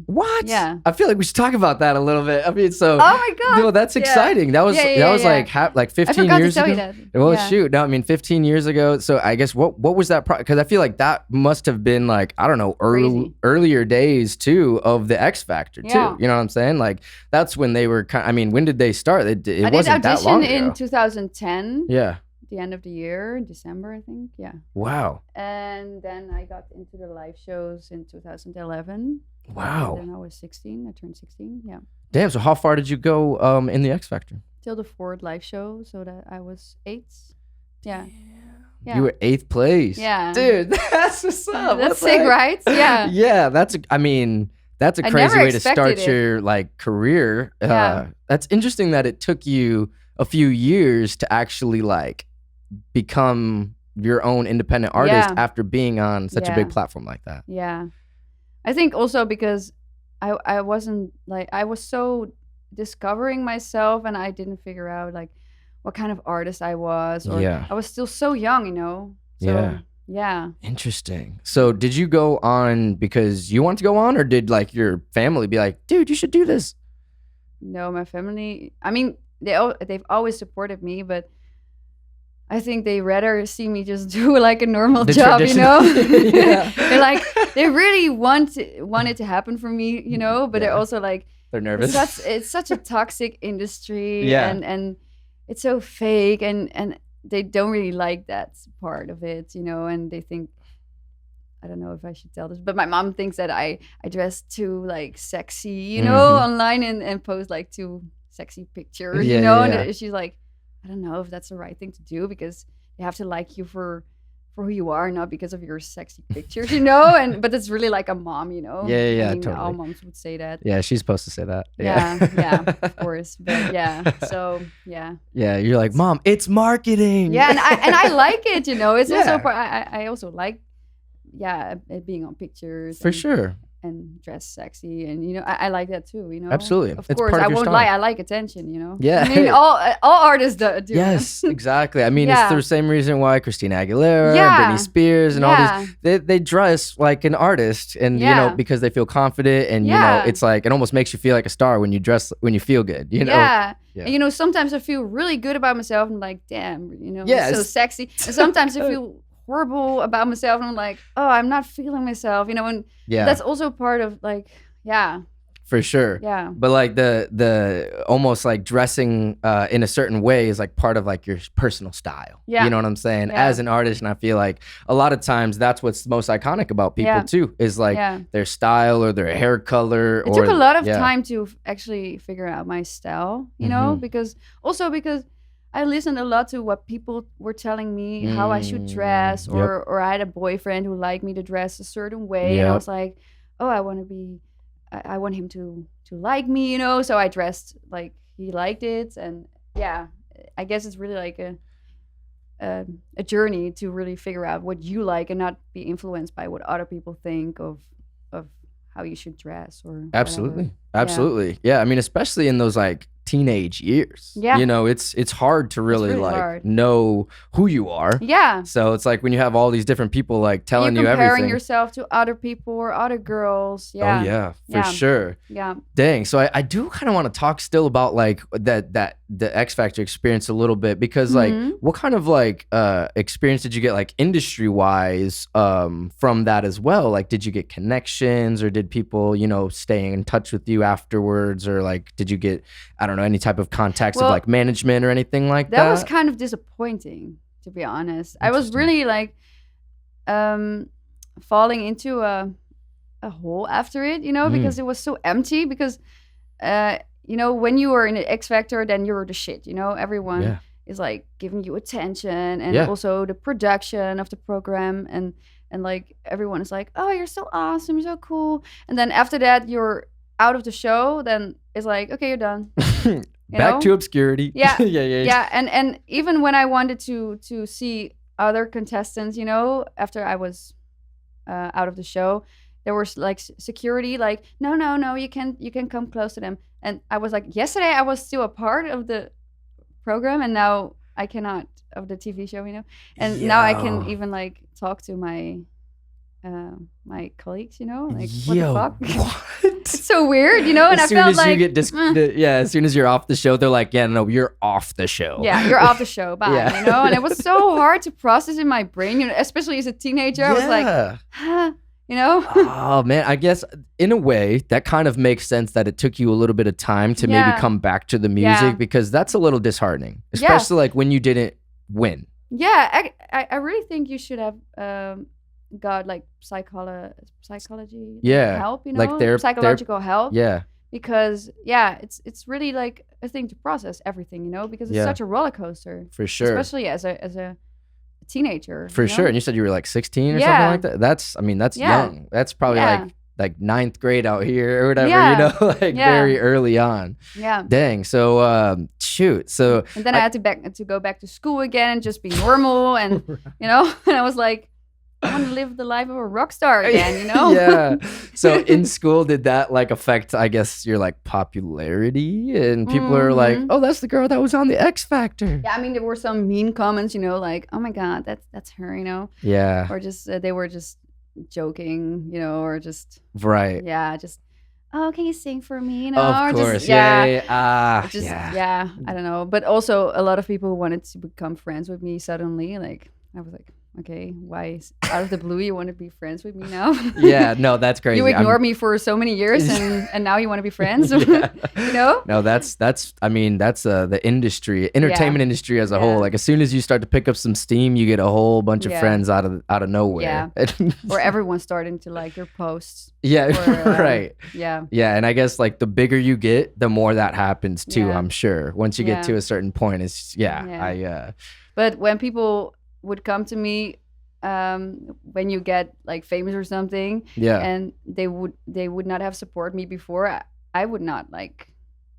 What? Yeah. I feel like we should talk about that a little bit. I mean, so. Oh my god. No, that's Yeah. exciting. That was like 15 I forgot years to tell ago. you that. Well, Yeah. shoot. No, I mean 15 years ago. So I guess what was that? Because I feel like that must have been like, I don't know, Crazy. earlier days too of the X Factor too. Yeah. You know what I'm saying? Like that's when they were. I mean, when did they start? It I did wasn't that long audition ago. in 2010. Yeah. The end of the year, in December, I think. Yeah. Wow. And then I got into the live shows in 2011. Wow. And then I was 16. I turned 16. Yeah. Damn. So how far did you go in the X Factor? Till the 4th live show, so that I was 8. Yeah. Yeah. You were 8th place. Yeah. Dude, that's what's up. That's What the sick, heck? right? Yeah. Yeah, that's a I crazy never way to expected start it. your like career. Yeah. That's interesting that it took you a few years to actually like become your own independent artist Yeah. after being on such a Yeah. big platform like that. Yeah. I think also because I wasn't like, I was so discovering myself and I didn't figure out like what kind of artist I was, or Yeah. I was still so young, you know? So, Yeah. Yeah. Interesting. So did you go on because you wanted to go on, or did like your family be like, dude, you should do this? No, my family, I mean, they've always supported me, but I think they rather see me just do like a normal The job, you know? traditional- Yeah. They're like, they really want it to happen for me, you know? But they're Yeah. also like, They're nervous. it's such a toxic industry, Yeah. and it's so fake, and they don't really like that part of it, you know? And they think, I don't know if I should tell this, but my mom thinks that I dress too like sexy, you know, Mhm. online and post like too sexy pictures, Yeah, you know? yeah. And she's like, I don't know if that's the right thing to do, because they have to like you for who you are, not because of your sexy pictures, you know? But it's really like a mom, you know? Yeah, I mean, totally. all moms would say that. Yeah, she's supposed to say that. Yeah, of course. But yeah, so yeah. Yeah, you're like, Mom, it's marketing. Yeah, and I like it, you know. It's also Yeah. I also like being on pictures For and, sure. and dress sexy, and you know I like that too, you know. Absolutely. Of It's course, part of I your won't style. lie, I like attention, you know. Yeah. I mean all artists do. Yes, exactly. I mean, Yeah. it's the same reason why Christina Aguilera, Yeah. Britney Spears, and all Yeah. these, they dress like an artist, and you Yeah. know, because they feel confident, and you Yeah. know, it's like it almost makes you feel like a star when you dress when you feel good. You know. Yeah. Yeah. And you know, sometimes I feel really good about myself and like, damn, you know, Yeah, I'm so it's- sexy. And sometimes I feel horrible about myself and I'm like, oh, I'm not feeling myself, you know, and Yeah. that's also part of like, yeah, For sure. yeah. But like the almost like dressing in a certain way is like part of like your personal style. Yeah. You know what I'm saying? Yeah. As an artist, and I feel like a lot of times that's what's most iconic about people Yeah. too, is like Yeah. their style or their hair color. It took a lot of yeah. time to actually figure out my style, you know, Mhm. because I listened a lot to what people were telling me how I should dress, Yep. or I had a boyfriend who liked me to dress a certain way, and I Yep. was like, oh, I want him to like me, you know, so I dressed like he liked it, and yeah, I guess it's really like a journey to really figure out what you like and not be influenced by what other people think of how you should dress or Absolutely. whatever. Absolutely. Yeah. I mean, especially in those like teenage years. Yeah. You know, it's hard to really, really like hard. know who you are. Yeah. So it's like when you have all these different people like telling you You're comparing everything. yourself to other people or other girls. Yeah. Oh yeah, for Yeah. sure. Yeah. Dang. So I do kind of want to talk still about like that the X Factor experience a little bit, because like what kind of like experience did you get like industry wise from that as well? Like did you get connections, or did people, you know, stay in touch with you afterwards, or like did you get, I don't know, any type of contacts of like management or anything like that? That was kind of disappointing, to be honest. I was really like falling into a hole after it, you know, because it was so empty. Because you know, when you were in an X Factor, then you're the shit, you know, everyone is like giving you attention, and also the production of the program, and like everyone is like, oh, you're so awesome, you're so cool. And then after that, you're out of the show, then it's like, okay, you're done. Back to obscurity. Yeah. Yeah. And even when I wanted to see other contestants, you know, after I was out of the show, there was like security, like, no, you can come close to them. And I was like, yesterday I was still a part of the program, and now I cannot, of the TV show, you know. And now I can even like talk to my my colleagues, you know, like what the fuck? It's so weird, you know. And as I felt like, as soon as you're off the show, they're like, yeah, no, you're off the show. Yeah, you're off the show. Bye. You know. And it was so hard to process in my brain, you know, especially as a teenager. I was like, huh, you know. Oh man, I guess in a way that kind of makes sense that it took you a little bit of time to maybe come back to the music, because that's a little disheartening, especially like when you didn't win. Yeah, I really think you should have got like psychology help, you know, like psychological help. Yeah. Because it's really like a thing to process everything, you know, because it's such a roller coaster. For sure. Especially as a teenager. For sure. And you said you were like 16 or something like that. That's young. That's probably like ninth grade out here or whatever, you know, like very early on. Yeah. Dang. So shoot. So and then I had to go back to school again and just be normal, and you know, and I was like, I want to live the life of a rock star again, you know? Yeah. So in school, did that like affect, I guess, your like popularity? And people are like, oh, that's the girl that was on the X Factor. Yeah, I mean, there were some mean comments, you know, like, oh my God, that's her, you know? Yeah. Or just, they were just joking, you know, or just. Right. Yeah, just, oh, can you sing for me? You know? Of course. Just, yeah. I don't know. But also a lot of people wanted to become friends with me suddenly. Like, I was like, okay, why out of the blue you want to be friends with me now? Yeah, no, that's crazy. You ignored me for so many years, and now you want to be friends. You know? No, that's I mean, that's the industry, entertainment industry as a whole. Like as soon as you start to pick up some steam, you get a whole bunch of friends out of nowhere. Yeah. Or everyone's starting to like your posts. Yeah, right. Yeah. Yeah, and I guess like the bigger you get, the more that happens too, I'm sure. Once you get to a certain point, it's But when people would come to me when you get like famous or something, and they would not have supported me before, I would not like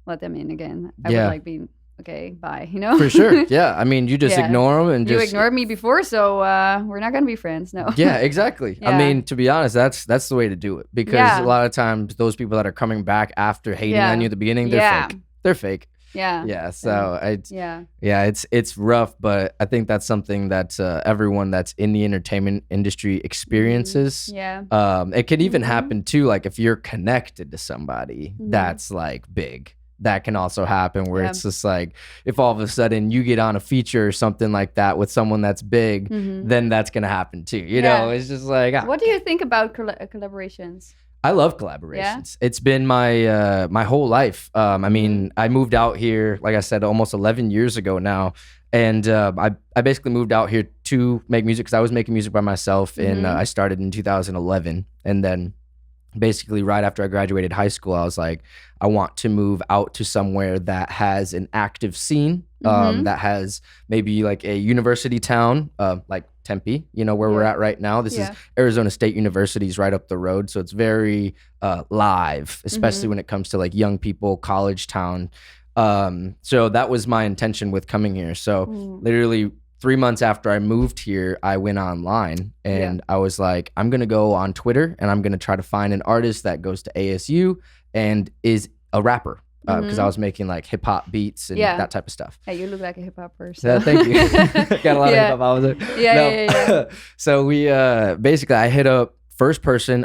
let them in again. I would like be okay, bye, you know. For sure. Yeah, I mean, you just ignore them, and you ignored me before, so we're not gonna be friends. No. Yeah, exactly. I mean, to be honest, that's the way to do it, because a lot of times those people that are coming back after hating on you at the beginning, they're fake. They're fake. Yeah. So it's rough, but I think that's something that everyone that's in the entertainment industry experiences. It can even happen too, like if you're connected to somebody that's like big. That can also happen where it's just like, if all of a sudden you get on a feature or something like that with someone that's big, then that's gonna happen too. You know, it's just like. What do you think about collaborations? I love collaborations. It's been my my whole life. I mean, I moved out here, like I said, almost 11 years ago now. And I basically moved out here to make music, because I was making music by myself. And I started in 2011. And then basically right after I graduated high school, I was like, I want to move out to somewhere that has an active scene, that has maybe like a university town, like Tempe, you know, where we're at right now. This is Arizona State University's right up the road. So it's very live, especially when it comes to like young people, college town. So that was my intention with coming here. So literally 3 months after I moved here, I went online and I was like, I'm going to go on Twitter and I'm going to try to find an artist that goes to ASU and is a rapper. because I was making like hip hop beats and that type of stuff. Yeah, you look like a hip hop person. Thank you. Got a lot of hip hop albums. Yeah. So we basically I hit up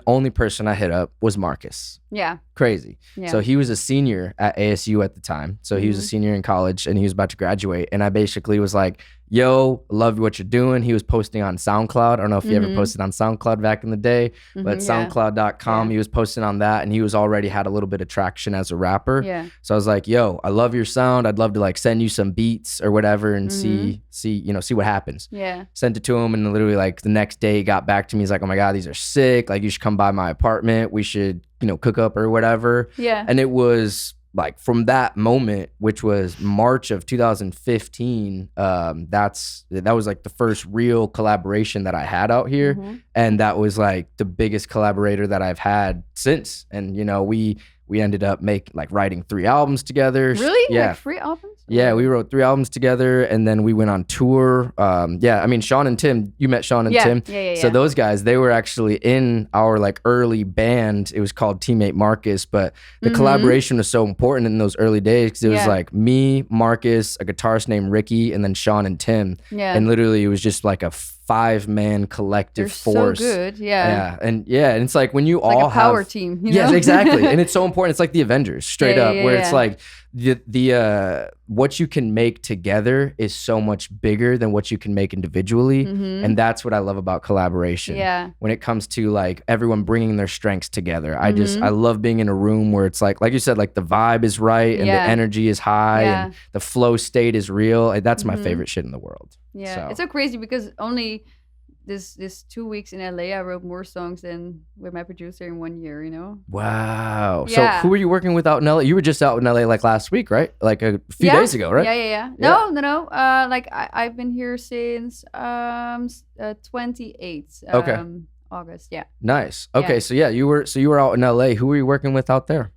only person I hit up was Marcus. Yeah. Crazy. Yeah. So he was a senior at ASU at the time. So he was a senior in college and he was about to graduate. And I basically was like, yo, love what you're doing. He was posting on SoundCloud. I don't know if you ever posted on SoundCloud back in the day, but SoundCloud.com, he was posting on that and he was already had a little bit of traction as a rapper. Yeah. So I was like, yo, I love your sound. I'd love to like send you some beats or whatever and see what happens. Yeah. Sent it to him and literally like the next day he got back to me. He's like, oh my God, these are sick. Like you should come by my apartment. We should, cook up or whatever. Yeah. And it was like from that moment, which was March of 2015, that was like the first real collaboration that I had out here. And that was like the biggest collaborator that I've had since. And, we ended up writing 3 albums together. Really? Yeah. Like 3 albums? Yeah, we wrote 3 albums together and then we went on tour. I mean, Sean and Tim, you met Sean and Tim. Yeah. So those guys, they were actually in our like early band. It was called Teammate Marcus, but the collaboration was so important in those early days because it was like me, Marcus, a guitarist named Ricky, and then Sean and Tim. Yeah. And literally it was just like a 5-man collective force. So good, yeah. And it's like when you all like a power have, team. Yes, exactly. And it's so important. It's like the Avengers, straight up, where it's like the what you can make together is so much bigger than what you can make individually, and that's what I love about collaboration. Yeah. When it comes to like everyone bringing their strengths together, I love being in a room where it's like you said, like the vibe is right and the energy is high and the flow state is real. That's my favorite shit in the world. Yeah, so. It's so crazy because only this 2 weeks in LA, I wrote more songs than with my producer in 1 year. Wow. Yeah. So who were you working with out in LA? You were just out in LA like last week, right? Like a few days ago, right? Yeah. No. Like I've been here since 28th August. Yeah. Nice. Okay, so you were out in LA. Who were you working with out there?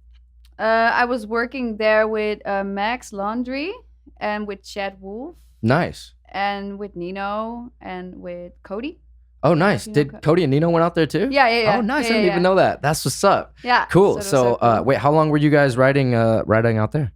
I was working there with Max Laundry and with Chad Wolf. Nice. And with Nino and with Cody. Oh, nice. Did Cody and Nino went out there too? Yeah. Oh, nice. I didn't even know that. That's what's up. Yeah. Cool. So cool. Wait, how long were you guys riding out there?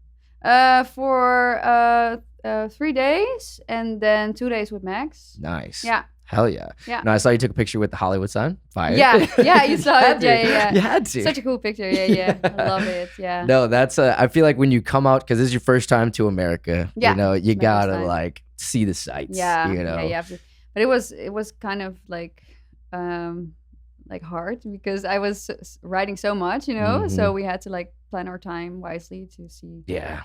For 3 days and then 2 days with Max. Nice. Yeah. Hell yeah. Yeah. No, I saw you took a picture with the Hollywood sign. Fire. Yeah, you saw it. Yeah. You had to. Such a cool picture. Yeah. I love it. Yeah. No, that's I feel like when you come out, because this is your first time to America, you gotta like see the sights. Yeah. Yeah, you have to. But it was kind of like hard because I was writing so much, so we had to like plan our time wisely to see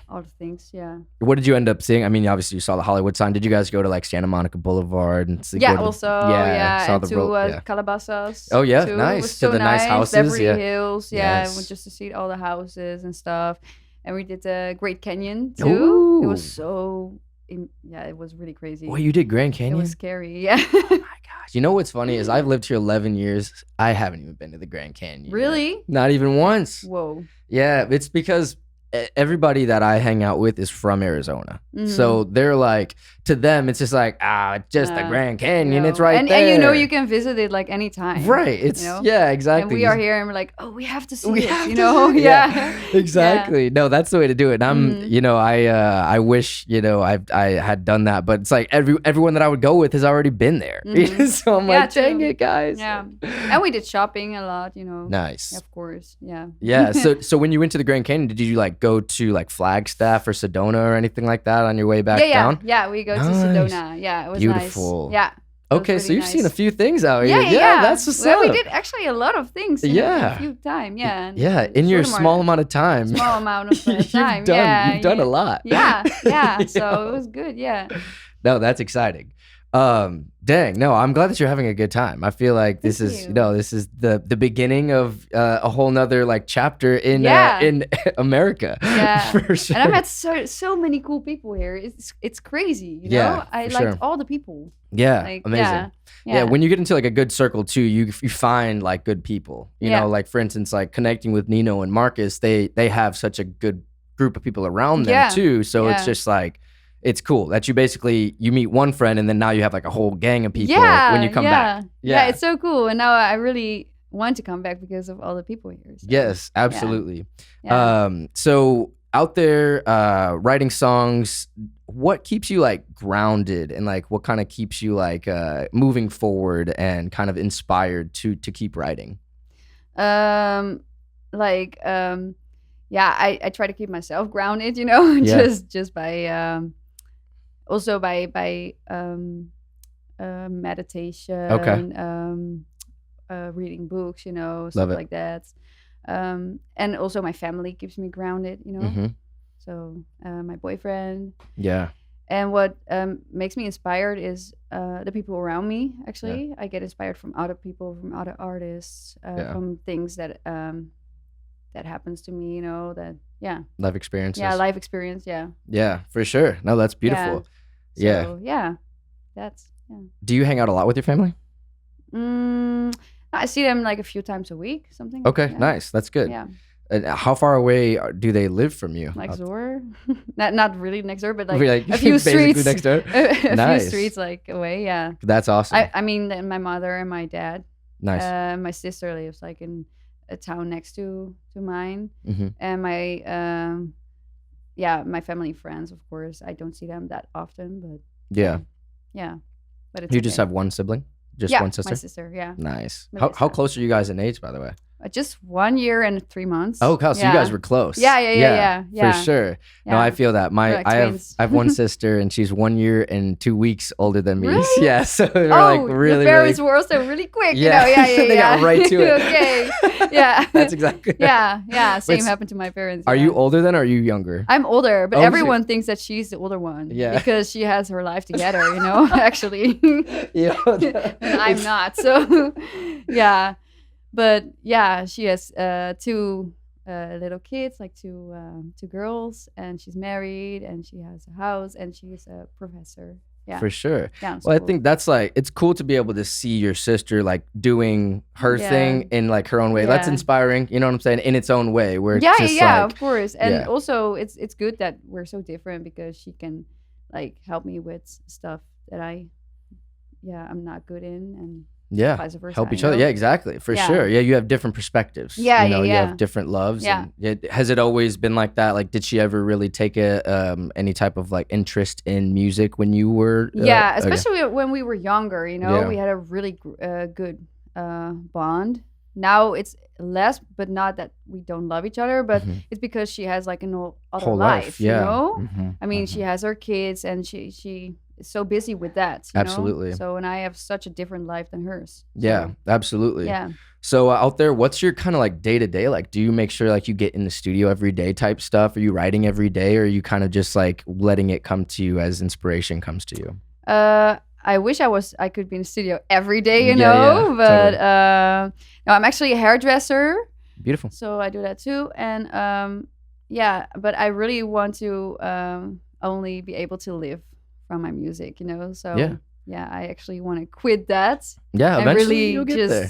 all the things. Yeah. What did you end up seeing? I mean, obviously you saw the Hollywood sign. Did you guys go to like Santa Monica Boulevard and see? And saw to Calabasas. Oh yeah, too. Nice. So to the nice houses. Beverly Hills. Yeah, we just to see all the houses and stuff. And we did the Great Canyon too. Ooh. It was so. It was really crazy. Well, you did Grand Canyon? It was scary, yeah. Oh my gosh. You know what's funny is I've lived here 11 years. I haven't even been to the Grand Canyon. Really? Yet. Not even once. Whoa. Yeah, it's because everybody that I hang out with is from Arizona. So they're like, to them, it's just like, it's just the Grand Canyon. It's right there. And you can visit it like anytime. Right. It's yeah, exactly. And we are here and we're like, we have to see it, Yeah. Exactly. Yeah. No, that's the way to do it. And I'm, I wish, I had done that, but it's like everyone that I would go with has already been there. So I'm like, dang it, guys. Yeah. And we did shopping a lot, Nice. Of course. Yeah. Yeah. So when you went to the Grand Canyon, did you like go to like Flagstaff or Sedona or anything like that on your way back down? Yeah, we go to Sedona. Yeah, it was beautiful. Nice. Yeah. Okay, so you've seen a few things out here. Yeah. That's what's up. We did actually a lot of things. In a few times. Yeah. Yeah, in your small amount of time. Small amount of time. You've done a lot. Yeah. So it was good. Yeah. No, that's exciting. Dang, no, I'm glad that you're having a good time. I feel like this is the beginning of a whole nother like chapter in America. Yeah, for sure. And I've met so many cool people here. It's crazy. You know, I liked all the people. Yeah, like, amazing. Yeah, when you get into like a good circle too, you find like good people. You know, like for instance, like connecting with Nino and Marcus, they have such a good group of people around them too. So it's just like. It's cool that you meet one friend and then now you have like a whole gang of people when you come back. Yeah, it's so cool. And now I really want to come back because of all the people here. So. Yes, absolutely. Yeah. So out there writing songs, what keeps you like grounded, and like what kind of keeps you like moving forward and kind of inspired to keep writing? Yeah, I try to keep myself grounded, you know, Yeah. just by also by meditation, reading books, you know, stuff Love it. like that. And also my family keeps me grounded, you know. Mm-hmm. So my boyfriend. Yeah. And what makes me inspired is the people around me. Actually, I get inspired from other people, from other artists, from things that that happens to me. You know, that life experiences. Yeah, life experience. Yeah. Yeah, for sure. No, that's beautiful. Yeah. So, yeah, that's Do you hang out a lot with your family? I see them like a few times a week, something. Okay, nice. That's good. Yeah. And how far away do they live from you? Next door. not really next door, but like, like a few basically streets next door. a Nice. few streets like away. Yeah. That's awesome. I mean, my mother and my dad. Nice. My sister lives like in a town next to mine, Mm-hmm. and my family and friends, of course, I don't see them that often, but Yeah. but it's You just have one sibling? Just one sister? My sister, yeah. Nice. My How sister. close are you guys in age, by the way? Just 1 year and 3 months. Oh, so you guys were close. Yeah. For sure. No, I feel that. We're like I twins. have one sister, and she's 1 year and 2 weeks older than me. Really? Yeah, so we're Oh, like really, your parents really. were also really quick. Yeah. You know? Yeah. They got right to it. Okay. Yeah. That's exactly. Yeah. Same Wait, happened to my parents. Are yeah. you older than, or are you younger? I'm older, but Oh, shit. everyone thinks that she's the older one. Yeah. Because she has her life together, you know, actually. Yeah. And I'm not. So, yeah. But yeah, she has 2 little kids, like two girls, and she's married, and she has a house, and she's a professor. Yeah. For sure. Down Well, I school. think that's like, it's cool to be able to see your sister like doing her thing in like her own way. That's Yeah. inspiring, you know what I'm saying? In its own way, where it's Yeah, just yeah, like, of course. And yeah. also it's good that we're so different, because she can like help me with stuff that I'm not good in, and yeah, vice versa. help each you other. know? Yeah, exactly. For Yeah. sure. Yeah, you have different perspectives. Yeah, you know, you yeah. have different loves. Yeah. And has it always been like that? Like, did she ever really take any type of like interest in music when you were? Yeah, okay. especially when we were younger, you know, Yeah. we had a really good bond. Now it's less, but not that we don't love each other, but Mhm. it's because she has like an other Whole life, yeah. you know? Mhm, I mean, mhm. she has her kids, and she is so busy with that, you know? Absolutely. So, and I have such a different life than hers. Yeah, So, absolutely. yeah. So out there, what's your kind of like day to day? Like, do you make sure like you get in the studio every day type stuff? Are you writing every day, or are you kind of just like letting it come to you as inspiration comes to you? I wish I could be in the studio every day, you Yeah, know, yeah, but totally. no, I'm actually a hairdresser. Beautiful. So I do that too. And but I really want to only be able to live from my music, you know? So yeah, I actually want to quit that. Yeah, And eventually really you'll get just there.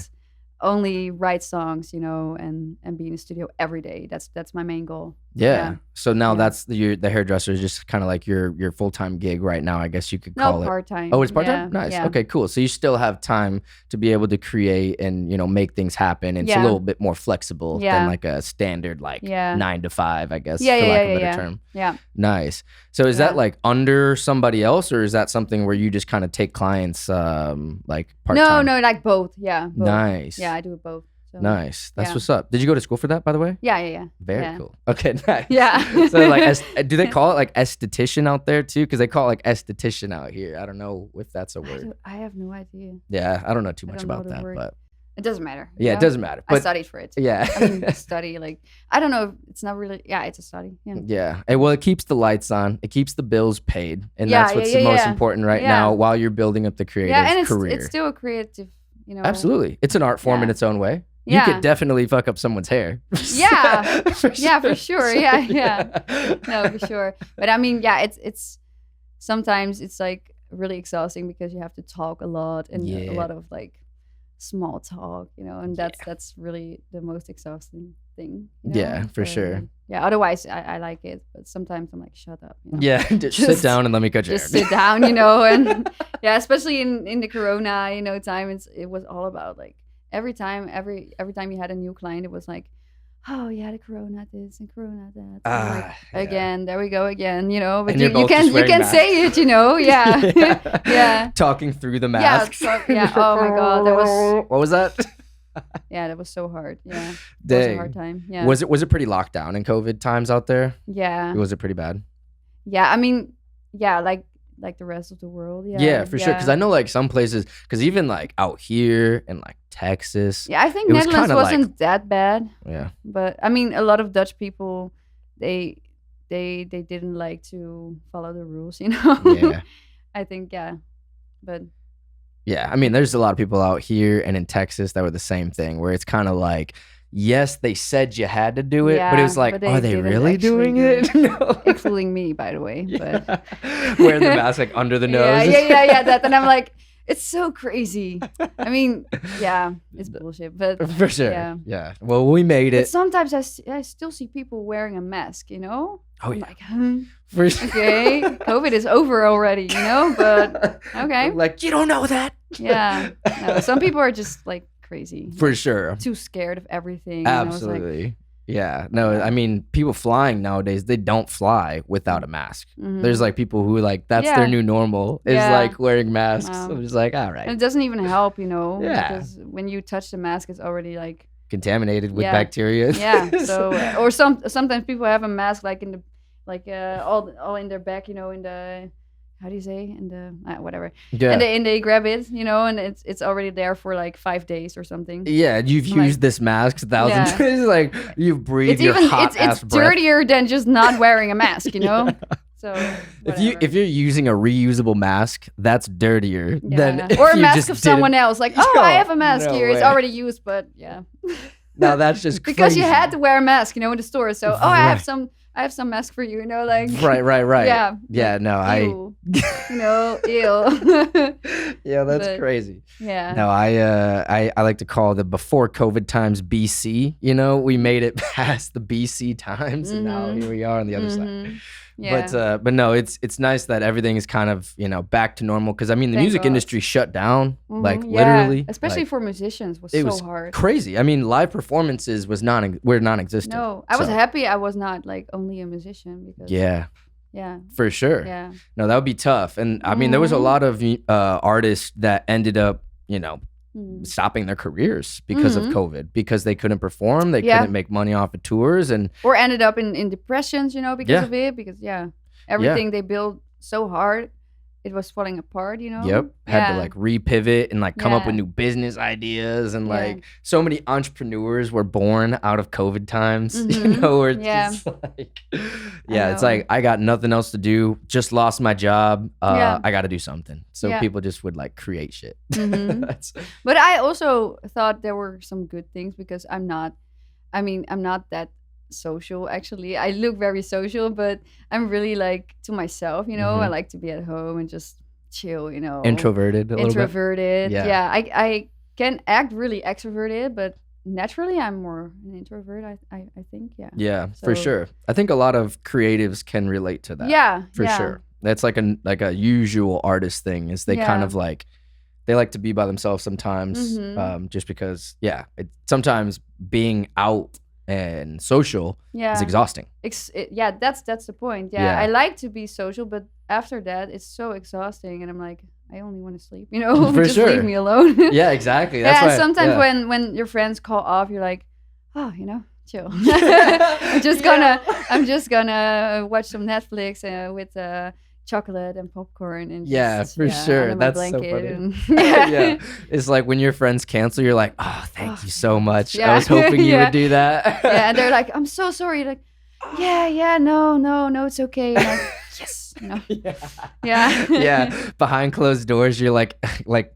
only write songs, you know, and be in the studio every day. That's my main goal. Yeah. So now Yeah. that's the hairdresser is just kind of like your full-time gig right now, I guess you could call No, it. part-time. Oh, it's part-time? Yeah, Nice. yeah. Okay, cool. So you still have time to be able to create and, you know, make things happen. And it's a Yeah. little bit more flexible than Yeah. like a standard like Yeah. 9 to 5, I guess, Yeah, for yeah, lack of yeah, a better yeah. term. Yeah. Nice. So is Yeah. that like under somebody else, or is that something where you just kind of take clients like part-time? No, like both. Yeah. Both. Nice. Yeah, I do it both. So. Nice. That's Yeah. what's up. Did you go to school for that, by the way? Yeah. Very Yeah. cool. Okay, nice. Yeah. So like, do they call it like esthetician out there too? Because they call it like esthetician out here. I don't know if that's a word. I have no idea. Yeah, I don't know too I much don't know about the that, word. but It doesn't matter. you yeah, know? it doesn't matter. I But studied for it. yeah, I mean, study, like, I don't know. It's not really, it's a study. Yeah. yeah. And well, it keeps the lights on. It keeps the bills paid, and Yeah, that's what's yeah, the most yeah. important right Yeah. now while you're building up the creative Yeah, and career. it's still a creative, you know. Absolutely, it's an art form in Yeah. its own way. Yeah. You could definitely fuck up someone's hair. Yeah. For Yeah, for sure. Yeah. No, for sure. But I mean, yeah, it's sometimes it's like really exhausting, because you have to talk a lot, and Yeah. a lot of like small talk, you know, and that's really the most exhausting thing. You know? Yeah, for sure. Yeah, otherwise I like it, but sometimes I'm like, shut up. You know? Yeah, just sit Just- down and let me cut your Just hair. sit down, you know, and yeah, especially in the Corona, you know, time, it was all about like every time you had a new client, it was like, oh yeah, the corona this and corona that. I'm like, Yeah. again, there we go again, you know. But And you, you're both you just can wearing say it, you know. Yeah. Yeah. Talking through the Yeah, mask. yeah. Oh my god, that was What was that? yeah, that was so hard. Yeah, that was a Dang. hard time. Yeah, Was it pretty locked down in COVID times out there? yeah, Was it pretty bad? yeah. I mean, yeah, like the rest of the world. Yeah, Yeah, for sure. Because I know like some places, because even like out here in like Texas, Yeah, I think it was Netherlands kinda like- wasn't that bad, yeah, but I mean, a lot of Dutch people, they didn't like to follow the rules, you know. yeah. I think but Yeah, I mean, there's a lot of people out here and in Texas that were the same thing, where it's kind of like, yes, they said you had to do it, but it Yeah, was like, but they are they didn't really actually doing do it? No. including me, by the way. Yeah. But Wearing the mask like under the nose. yeah. That, and I'm like, it's so crazy. I mean, yeah, it's bullshit, but For sure. Yeah. Yeah. Well, we made but it. sometimes I still see people wearing a mask, you know. Oh, I'm yeah. like, For sure. okay, COVID is over already, you know. But okay, Like, you don't know that. yeah. No, some people are just like crazy, For sure. too scared of everything. and I was like, Absolutely. Yeah. No, I mean, people flying nowadays, they don't fly without a mask. mhm. There's like people who like, that's Yeah. their new normal is Yeah. like wearing masks. Wow. I'm just like, all And right. it doesn't even help, you know, Yeah. because when you touch the mask, it's already like, Contaminated with Yeah. bacteria. yeah. So or sometimes people have a mask like in the all in their back, you know, in the how do you say in the whatever, yeah. and they grab it, you know, and it's already there for like 5 days or something. Yeah, you've I'm like- used this mask thousands. Yeah. It's like you've breathed It's your even hot ass it's breath. dirtier than just not wearing a mask, you know. So If you're using a reusable mask, that's dirtier than if or a you mask just of someone didn't- else. Like, oh, I No, have a mask no here. It's way. already used, but yeah. Now that's just Because you crazy. had to wear a mask, you know, in the store. So, oh, I have Right. some mask for you, you know, like Right. Yeah. Yeah, no, ew, you know, ew. yeah, that's But- crazy. Yeah. No, I like to call the before COVID times BC. You know, we made it past the BC times, and now Mhm. here we are on the other side. Mhm. Yeah. But no, it's nice that everything is kind of back to normal because I mean the Thank music God. industry shut down like Mhm. Yeah. literally, Especially like, for musicians was it so was hard. crazy. I mean live performances were non-existent. No, I was So, happy I was not like only a musician because Yeah, yeah, for sure. yeah. No, that would be tough. And I mean there was a Mhm. lot of artists that ended up Mm. stopping their careers because of Mhm. COVID because they couldn't perform, they Yeah. couldn't make money off of tours, and Or ended up in depressions, you know, because Yeah. of it. Because everything they built so hard, it was falling apart, you know. had to Yeah. like repivot and like come up Yeah. with new business ideas and Yeah. like so many entrepreneurs were born out of COVID times, Mhm. where it's Yeah. just like it's know. like I got nothing else to do, just lost my job, Yeah. I got to do something. So Yeah. people just would like create shit. Mhm. That's- But I also thought there were some good things because I'm not that social actually. I look very social, but I'm really like to myself, you know. I Mhm. like to be at home and just chill, you know. Introverted a little bit. Introverted. Yeah. Yeah. I can act really extroverted, but naturally I'm more an introvert, I think. Yeah. Yeah, for So- sure. I think a lot of creatives can relate to that. Yeah. For yeah. sure. That's like a usual artist thing is they kind Yeah. of like they like to be by themselves sometimes, Mhm. just because sometimes being out and social Yeah. is exhausting. Yeah, that's the point. Yeah, Yeah. I like to be social, but after that, it's so exhausting, and I'm like, I only want to sleep. You know, For just sure. leave me alone. Yeah, exactly. That's yeah. why, Sometimes yeah. when your friends call off, you're like, oh, you know, chill. I'm just gonna watch some Netflix with chocolate and popcorn and Yeah, just, for sure. under my That's so blanket funny. and- Yeah, it's like when your friends cancel, you're like, oh, thank you so much. I Yeah. was hoping you Yeah. would do that. yeah, and they're like, I'm so sorry. You're like, yeah, no, it's okay. And I'm like, yes, you know. yeah. Yeah. Yeah, behind closed doors, you're like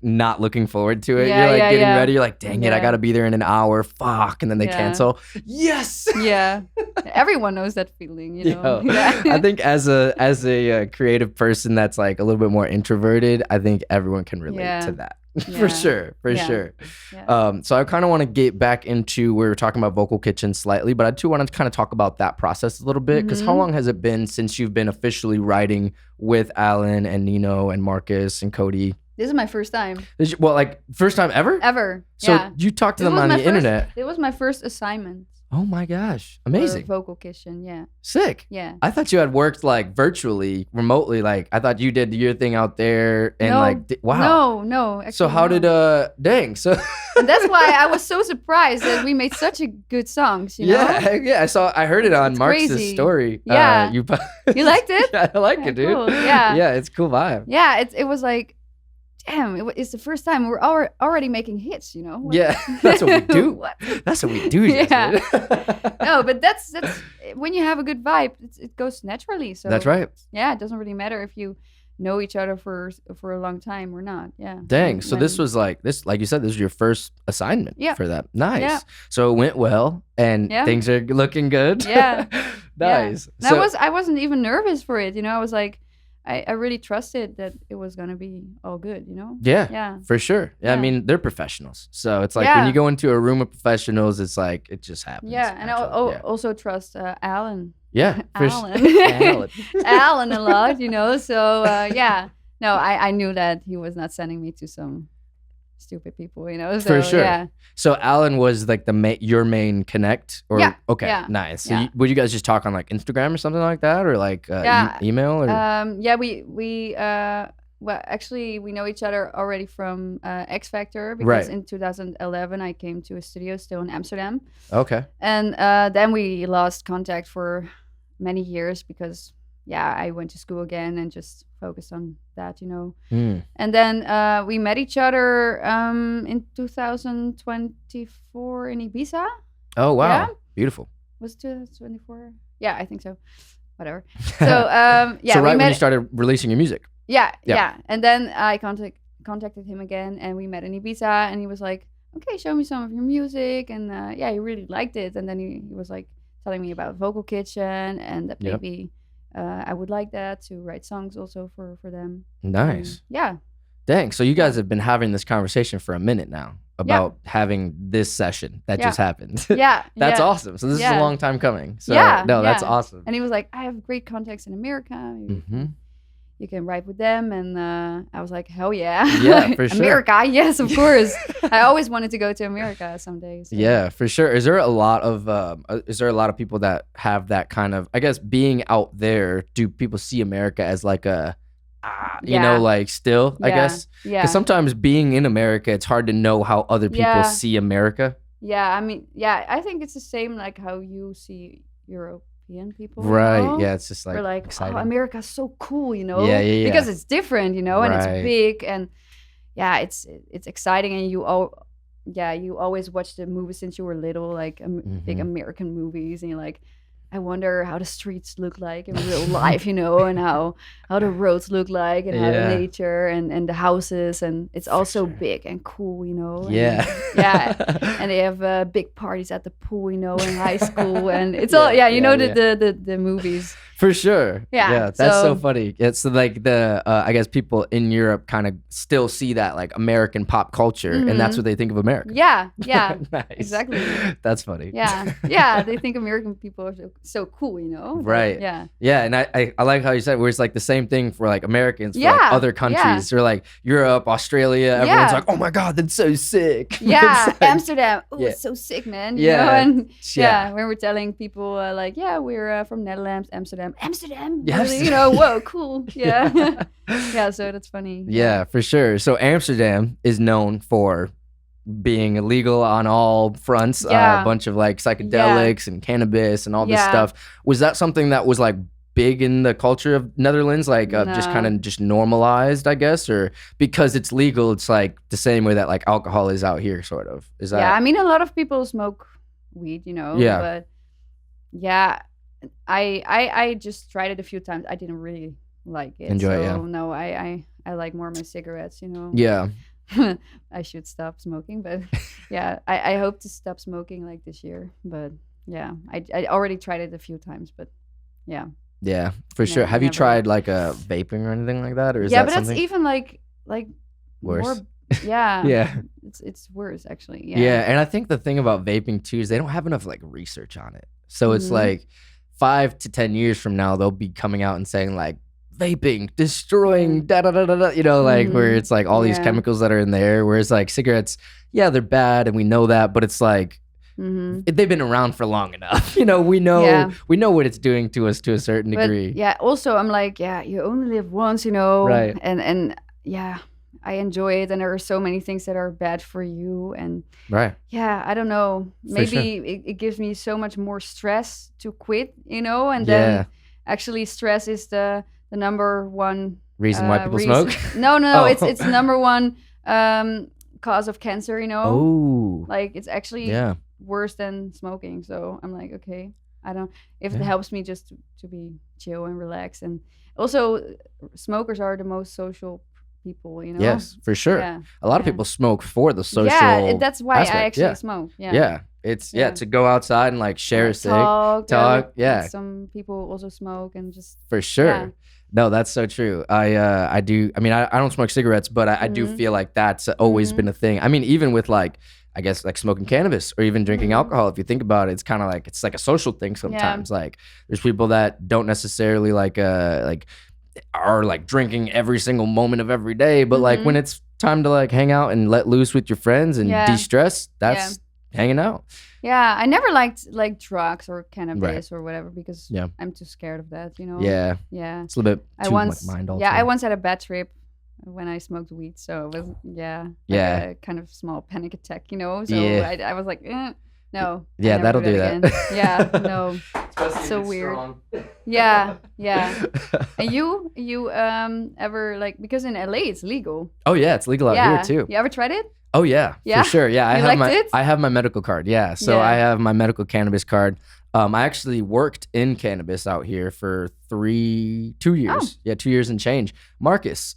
not looking forward to it. Yeah, You're like yeah, getting yeah. ready. You're like, dang it, I Yeah. gotta be there in an hour. Fuck, and then they Yeah. cancel. Yes. Yeah, everyone knows that feeling, you know. Yo, Yeah. I think as a creative person that's like a little bit more introverted, I think everyone can relate Yeah. to that. Yeah. For sure, for Yeah. sure. Yeah. So I kind of want to get back into we were talking about Vocalkitchen slightly, but I too want to kind of talk about that process a little bit because how Mhm. long has it been since you've been officially writing with Alan and Nino and Marcus and Cody? This is my first time Well, like first time ever? ever. So yeah. you talked to This them was on my the first- internet. It was my first assignment. Oh my gosh. for Amazing. Vocalkitchen. Yeah, Sick. yeah. I thought you had worked like virtually, remotely. Like I thought you did your thing out there and No, like wow. no. Actually, So how no. did dang. So And that's why I was so surprised that we made such a good songs. You know? yeah, heck yeah. I heard it on It's Mark's crazy. story. Yeah. You You liked it? Yeah, I like Yeah, it, dude. cool. Yeah. Yeah, it's a cool vibe. Yeah, it was like, damn, it's the first time we're already making hits, you know? What- Yeah, that's what we do. What? That's what we do. Yeah. Jessmin. No, but that's when you have a good vibe, it goes naturally. So That's right. Yeah, it doesn't really matter if you know each other for a long time or not. Yeah. Dang. So this When- was like you said, this was your first assignment Yeah. for that. Nice. Yeah. So it went well and Yeah. things are looking good. Yeah. Nice. Yeah. And I wasn't even nervous for it, you know. I was like, I really trusted that it was gonna be all good, you know. Yeah. Yeah. For sure. Yeah, I Yeah. mean, they're professionals. So it's like when Yeah. you go into a room of professionals, it's like it just happens. Yeah, and I naturally. also trust Alan. Yeah. For Alan. Alan. Alan a lot, you know. So yeah, no, I knew that he was not sending me to some stupid people, you know. So, For sure. Yeah, So Alan was like your main connect, or Yeah, okay, yeah, nice. So yeah. would you guys just talk on like Instagram or something like that, or like Yeah, email, or yeah. We well, actually, we know each other already from X Factor because Right. in 2011 I came to a studio still in Amsterdam, okay, and then we lost contact for many years because I went to school again and just focused on that, you know. And then we met each other in 2024 in Ibiza. oh wow, Yeah. beautiful. Was it 2024? Yeah, I think so. Whatever. So yeah, So we right when met. you started releasing your music. Yeah, Yeah. yeah. And then I contacted him again, and we met in Ibiza, and he was like, "Okay, show me some of your music," and yeah, he really liked it. And then he was like telling me about Vocalkitchen, and that Yep. maybe I would like that to write songs also for them. Nice. Yeah. Dang. So you guys have been having this conversation for a minute now about having this session that Yeah. just happened. Yeah. That's yeah. awesome. So this is Yeah. a long time coming. So Yeah, no, that's yeah. awesome. And he was like, "I have great contacts in America. Hmm. You can write with them." And I was like, "Hell yeah." Yeah, for sure. America, yes, of course. I always wanted to go to America someday. So. Yeah, for sure. Is there a lot of people that have that kind of, I guess, being out there? Do people see America as like a, you know, Yeah. like still, I Yeah, guess? Yeah. Because sometimes being in America, it's hard to know how other people Yeah. see America. Yeah, I mean, yeah, I think it's the same like how you see European people. you Right. know? Yeah, it's just like We're like, exciting. oh, America's so cool, you know? Yeah, yeah, yeah. Because it's different, you know, and it's Right. big, and yeah, it's exciting, and you always watch the movies since you were little, like big Mhm. American movies, and you're like, I wonder how the streets look like in real life, you know, and how the roads look like, and how Yeah. the nature and the houses, and it's all so sure. big and cool, you know. and- Yeah. yeah, and they have big parties at the pool, you know, in high school, and it's Yeah, all you know yeah. the movies. For sure. Yeah, That's so so- funny. It's like the I guess people in Europe kind of still see that like American pop culture, and that's Mhm. what they think of America. Yeah, yeah, Nice. exactly. That's funny. yeah. They think American people are so cool, you know. But, Right. Yeah. Yeah, and I like how you said where it's like the same thing for like Americans for like Yeah, other countries or like Europe, Australia. Everyone's Yeah. like, oh my god, that's so sick. Yeah, It's like- Amsterdam. Oh, yeah. it's so sick, man. You Yeah, know? And yeah. when we're telling people like, yeah, we're from Netherlands, Amsterdam. Yeah, Really? You know, whoa, cool. Yeah. Yeah, so that's funny. Yeah, for sure. So Amsterdam is known for being illegal on all fronts. Yeah. A bunch of like psychedelics and cannabis and all this Yeah. stuff. Was that something that was like big in the culture of Netherlands? Like just No. kind of just normalized, I guess, or because it's legal, it's like the same way that like alcohol is out here, sort of. Is that? Yeah, I mean, a lot of people smoke weed, you know. Yeah. But yeah, I just tried it a few times. I didn't really like it. Enjoy it, so yeah. no, I like more my cigarettes, you know. Yeah. I should stop smoking, but yeah, I hope to stop smoking like this year. But yeah, I already tried it a few times, but yeah. Yeah, for sure. No, Have you never. tried like a vaping or anything like that, or is Yeah, that but something that's even like worse? more. Yeah. Yeah. It's worse actually. Yeah. Yeah. And I think the thing about vaping too is they don't have enough like research on it. So it's Mhm. like 5 to 10 years from now, they'll be coming out and saying like vaping, destroying, da da da da da, you know, like where Mhm. it's like all these Yeah. chemicals that are in there. Whereas like cigarettes, yeah, they're bad and we know that, but it's like they've been around for long enough. You know, we know what it's doing to us to a certain degree. But yeah, also I'm like, you only live once, you know, right? And yeah, I enjoy it, and there are so many things that are bad for you, and right. Yeah, I don't know. Maybe it gives me so much more stress to quit, you know, and then actually stress is the number one reason why people smoke. No, it's the number one cause of cancer, you know. Oh, like it's actually worse than smoking. So I'm like, okay, I don't. If it helps me just to be chill and relax, and also smokers are the most social people, you know. Yes, for sure. A lot of people smoke for the social. Yeah, that's why aspect. I actually smoke. It's to go outside and like share a cig, talk. Some people also smoke and just for sure. No, that's so true. I do. I mean, I don't smoke cigarettes, but I do feel like that's always been a thing. I mean, even with like, I guess like smoking cannabis or even drinking alcohol, if you think about it, it's kind of like, it's like a social thing sometimes. Like there's people that don't necessarily like are like drinking every single moment of every day, but like when it's time to like hang out and let loose with your friends and de-stress, that's hanging out. I never liked like drugs or cannabis or whatever because I'm too scared of that, you know. Yeah it's a little bit too much mind also. I once had a bad trip when I smoked weed, so it was like a kind of small panic attack, you know. So I was like no. Yeah, that'll do that. Yeah, no. So weird. Yeah. And you ever like, because in LA it's legal. Oh yeah, it's legal out here too. You ever tried it? Oh yeah, for sure. Yeah, I have my medical card. Yeah, so I have my medical cannabis card. I actually worked in cannabis out here for 2 years. Oh. Yeah, 2 years and change. Marcus,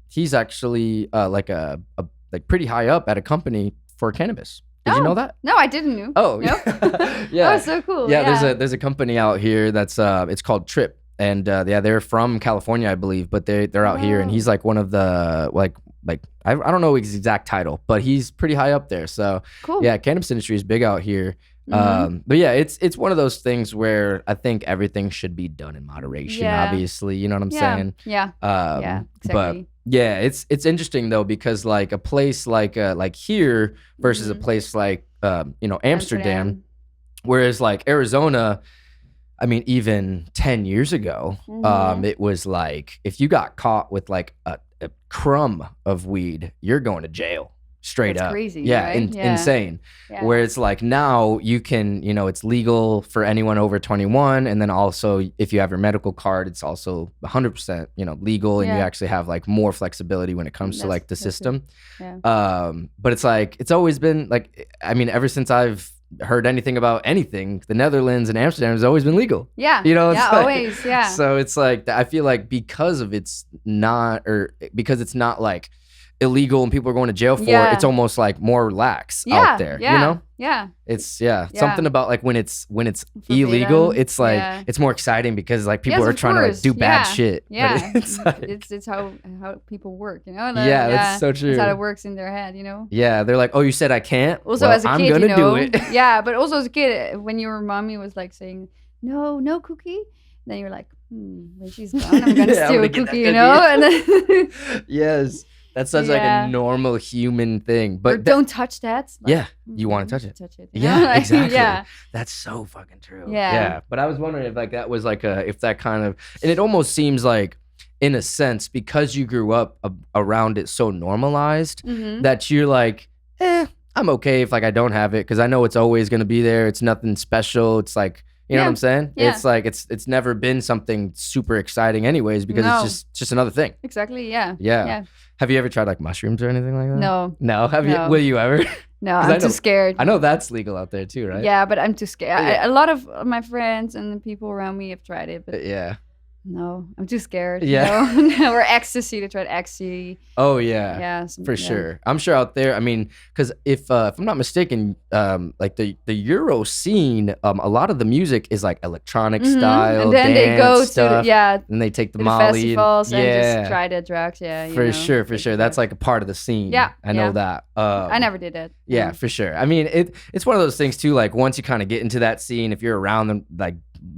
he's actually like a pretty high up at a company for cannabis. Did you know that? No, I didn't know. Oh, nope. Yeah. Oh, so cool. Yeah, there's a company out here that's it's called Trip, and they're from California, I believe, but they're out here, and he's like one of the like I don't know his exact title, but he's pretty high up there. So cool. Yeah, cannabis industry is big out here. But yeah, it's one of those things where I think everything should be done in moderation. Obviously, you know what I'm saying? Yeah. Exactly. But yeah, it's interesting though, because like a place like here versus a place like Amsterdam, whereas like Arizona, I mean, even 10 years ago, it was like if you got caught with like a crumb of weed, you're going to jail. Straight up. Crazy, yeah, right? Insane. Where it's like now you can, it's legal for anyone over 21, and then also if you have your medical card, it's also 100%, legal, and you actually have like more flexibility when it comes to like the system. But it's like it's always been like, I mean, ever since I've heard anything about anything, the Netherlands and Amsterdam has always been legal. Yeah. It's like, always. Yeah. So it's like I feel like because it's not like illegal and people are going to jail for it, it's almost like more lax out there, it's something about like when it's forbidden. Illegal, it's like it's more exciting because like people are trying to like do bad shit. It's how people work, that's so true. It's how it works in their head, they're like, oh, you said I can't, also as a kid, I'm gonna do it. But also as a kid, when your mommy was like saying no cookie, then you're like, when she's gone, I'm gonna steal a cookie, and then yes. That's such like a normal human thing, but or don't touch that. Like, you want to touch it. Touch it. Yeah, exactly. That's so fucking true. Yeah. But I was wondering if like that was like if that kind of, and it almost seems like, in a sense, because you grew up around it so normalized that you're like, I'm okay if like I don't have it because I know it's always gonna be there. It's nothing special. It's like. You know what I'm saying? Yeah. It's like it's never been something super exciting anyways because it's just another thing. Exactly, yeah. Have you ever tried like mushrooms or anything like that? No. Have you? Will you ever? No, I'm too scared. I know that's legal out there too, right? Yeah, but I'm too scared. A lot of my friends and the people around me have tried it, but no, I'm too scared. Yeah. Or ecstasy, to try ecstasy. Oh yeah. Yeah. For sure. I'm sure out there, I mean, because if I'm not mistaken, like the Euro scene, a lot of the music is like electronic style, and then they go stuff, to and they take the to Molly festivals and just try the drugs. For sure. That's like a part of the scene. Yeah. I know that. I never did that. Yeah, for sure. I mean, it's one of those things too. Like once you kind of get into that scene, if you're around them, like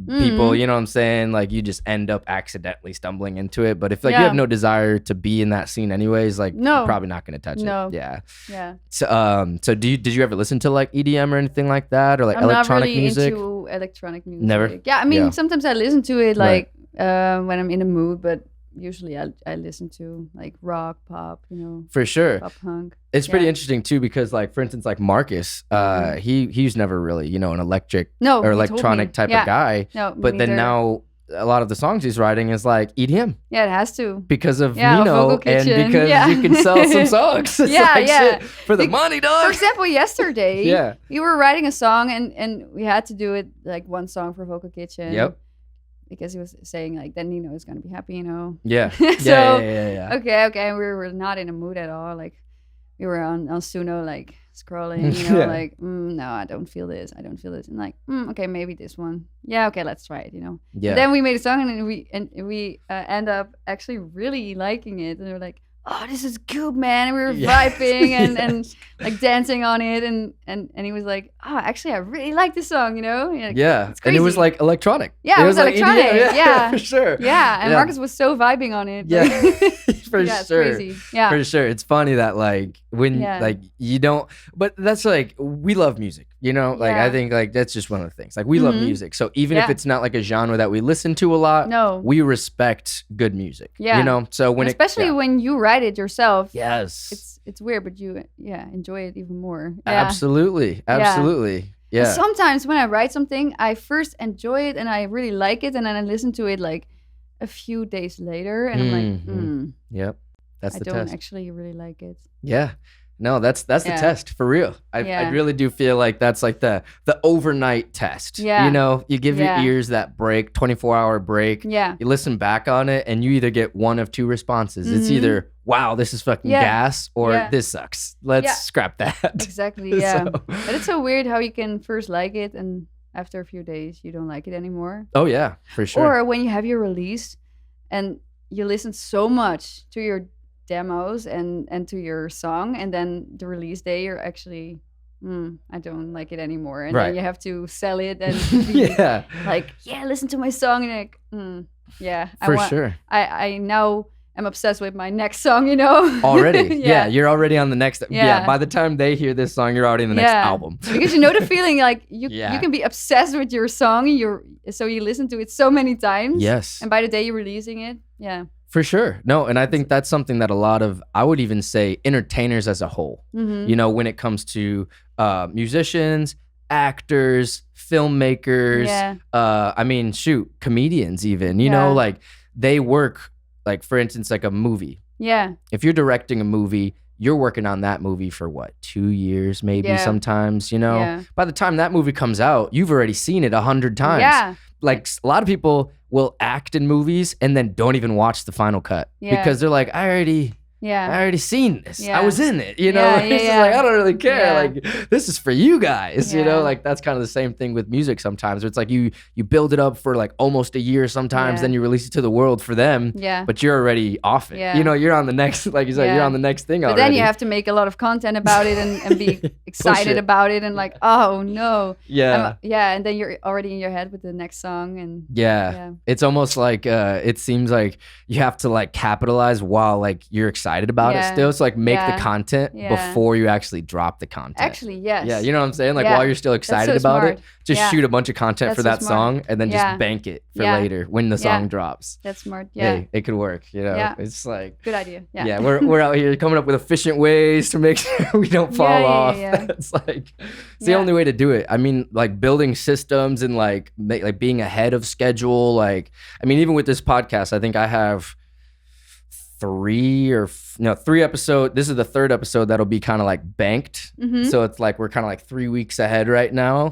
people, you know what I'm saying? Like you just end up accidentally stumbling into it. But if like you have no desire to be in that scene anyways, like you're probably not gonna touch it. Yeah. So did you ever listen to like EDM or anything like that, or like I'm electronic not really music? into electronic music. Never? Yeah, I mean sometimes I listen to it like when I'm in a mood, but usually I listen to like rock, pop, you know. For sure. Pop punk. It's pretty interesting too, because like for instance, like Marcus, he's never really, you know, an electric or electronic type of guy. No, but then now a lot of the songs he's writing is like EDM. Yeah, it has to. Because of Nino and because you can sell some songs. It's like shit for the money, dog. For example, yesterday, we were writing a song and we had to do it like one song for Vocalkitchen. Yep. Because he was saying like then Nino is gonna be happy, you know. Yeah. So yeah. Okay. We were not in a mood at all. Like we were on Suno like scrolling, you know, like no, I don't feel this. And like, okay, maybe this one. Yeah, okay, let's try it, you know. Yeah. And then we made a song and we end up actually really liking it. And we were like, oh, this is good, man. And we were vibing and like dancing on it and he was like, oh, actually I really like this song, you know? Like, yeah. And it was like electronic. Yeah, it was electronic. Like yeah. For sure. Yeah. And Marcus was so vibing on it. Yeah. For yeah, sure. It's crazy. Yeah. For sure. It's funny that like when like you don't, but that's like, we love music, you know? Like I think like that's just one of the things. Like we love music. So even if it's not like a genre that we listen to a lot, we respect good music. Yeah. You know? So when especially when you write it yourself. Yes. It's weird, but you enjoy it even more. Yeah. Absolutely. Yeah. And sometimes when I write something, I first enjoy it and I really like it, and then I listen to it like a few days later, and I'm like, Yep. That's the test. I don't actually really like it. Yeah. No, that's the test for real. I really do feel like that's like the overnight test. Yeah. You know, you give your ears that break, 24-hour break. Yeah. You listen back on it and you either get one of two responses. It's either, wow, this is fucking gas, or this sucks. Let's scrap that. Exactly. Yeah. But it's so weird how you can first like it and after a few days you don't like it anymore. Oh yeah, for sure. Or when you have your release and you listen so much to your demos and to your song, and then the release day you're actually I don't like it anymore, and then you have to sell it and be like listen to my song, and like sure I now am obsessed with my next song, you know. Already. You're already on the next by the time they hear this song you're already in the next album. Because you know the feeling, like you can be obsessed with your song, so you listen to it so many times, and by the day you're releasing it, for sure. No, and I think that's something that a lot of, I would even say, entertainers as a whole, you know, when it comes to musicians, actors, filmmakers, I mean, shoot, comedians even, you know, like they work, like for instance, like a movie. Yeah. If you're directing a movie, you're working on that movie for what, 2 years, maybe sometimes, you know? Yeah. By the time that movie comes out, you've already seen it 100 times. Yeah. Like a lot of people will act in movies and then don't even watch the final cut because they're like, I already seen this. Yeah. I was in it, you know? It's just like, I don't really care. Yeah. Like, this is for you guys, you know? Like, that's kind of the same thing with music sometimes. It's like you build it up for like almost a year sometimes, then you release it to the world for them, but you're already off it. Yeah. You know, you're on the next, like you said, you're on the next thing already. But then you have to make a lot of content about it and be excited about it and like, oh no. Yeah. And then you're already in your head with the next song. And it's almost like, it seems like you have to like capitalize while like you're excited about it still. So like make the content before you actually drop the content. Actually, yes. Yeah, you know what I'm saying? Like while you're still excited about it, just shoot a bunch of content for that song and then just bank it for later when the song drops. That's smart. Yeah. Hey, it could work, you know? It's like good idea. Yeah. Yeah, we're out here coming up with efficient ways to make sure we don't fall off. It's like it's the only way to do it. I mean, like building systems and like being ahead of schedule. Like, I mean, even with this podcast, I think I have 3 episodes. This is the 3rd episode that'll be kind of like banked. So it's like we're kind of like 3 weeks ahead right now,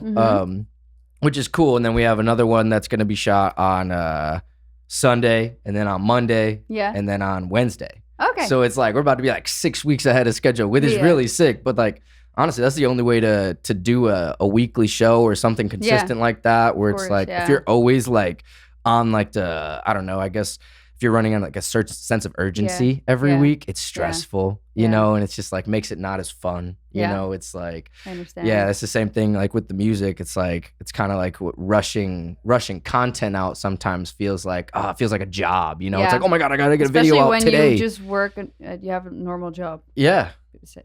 which is cool. And then we have another one that's going to be shot on Sunday, and then on Monday, and then on Wednesday. Okay. So it's like we're about to be like 6 weeks ahead of schedule, which is really sick. But like honestly, that's the only way to do a weekly show or something consistent like that, where it's like if you're always like on like the, I don't know, I guess if you're running on like a certain sense of urgency every week, it's stressful. you know, and it's just like makes it not as fun. You know, it's like, I understand. Yeah, it's the same thing like with the music. It's like, it's kind of like what rushing content out sometimes feels like, it feels like a job, you know? It's like, oh my God, I gotta get a video out today. Especially when you just work and you have a normal job. Yeah.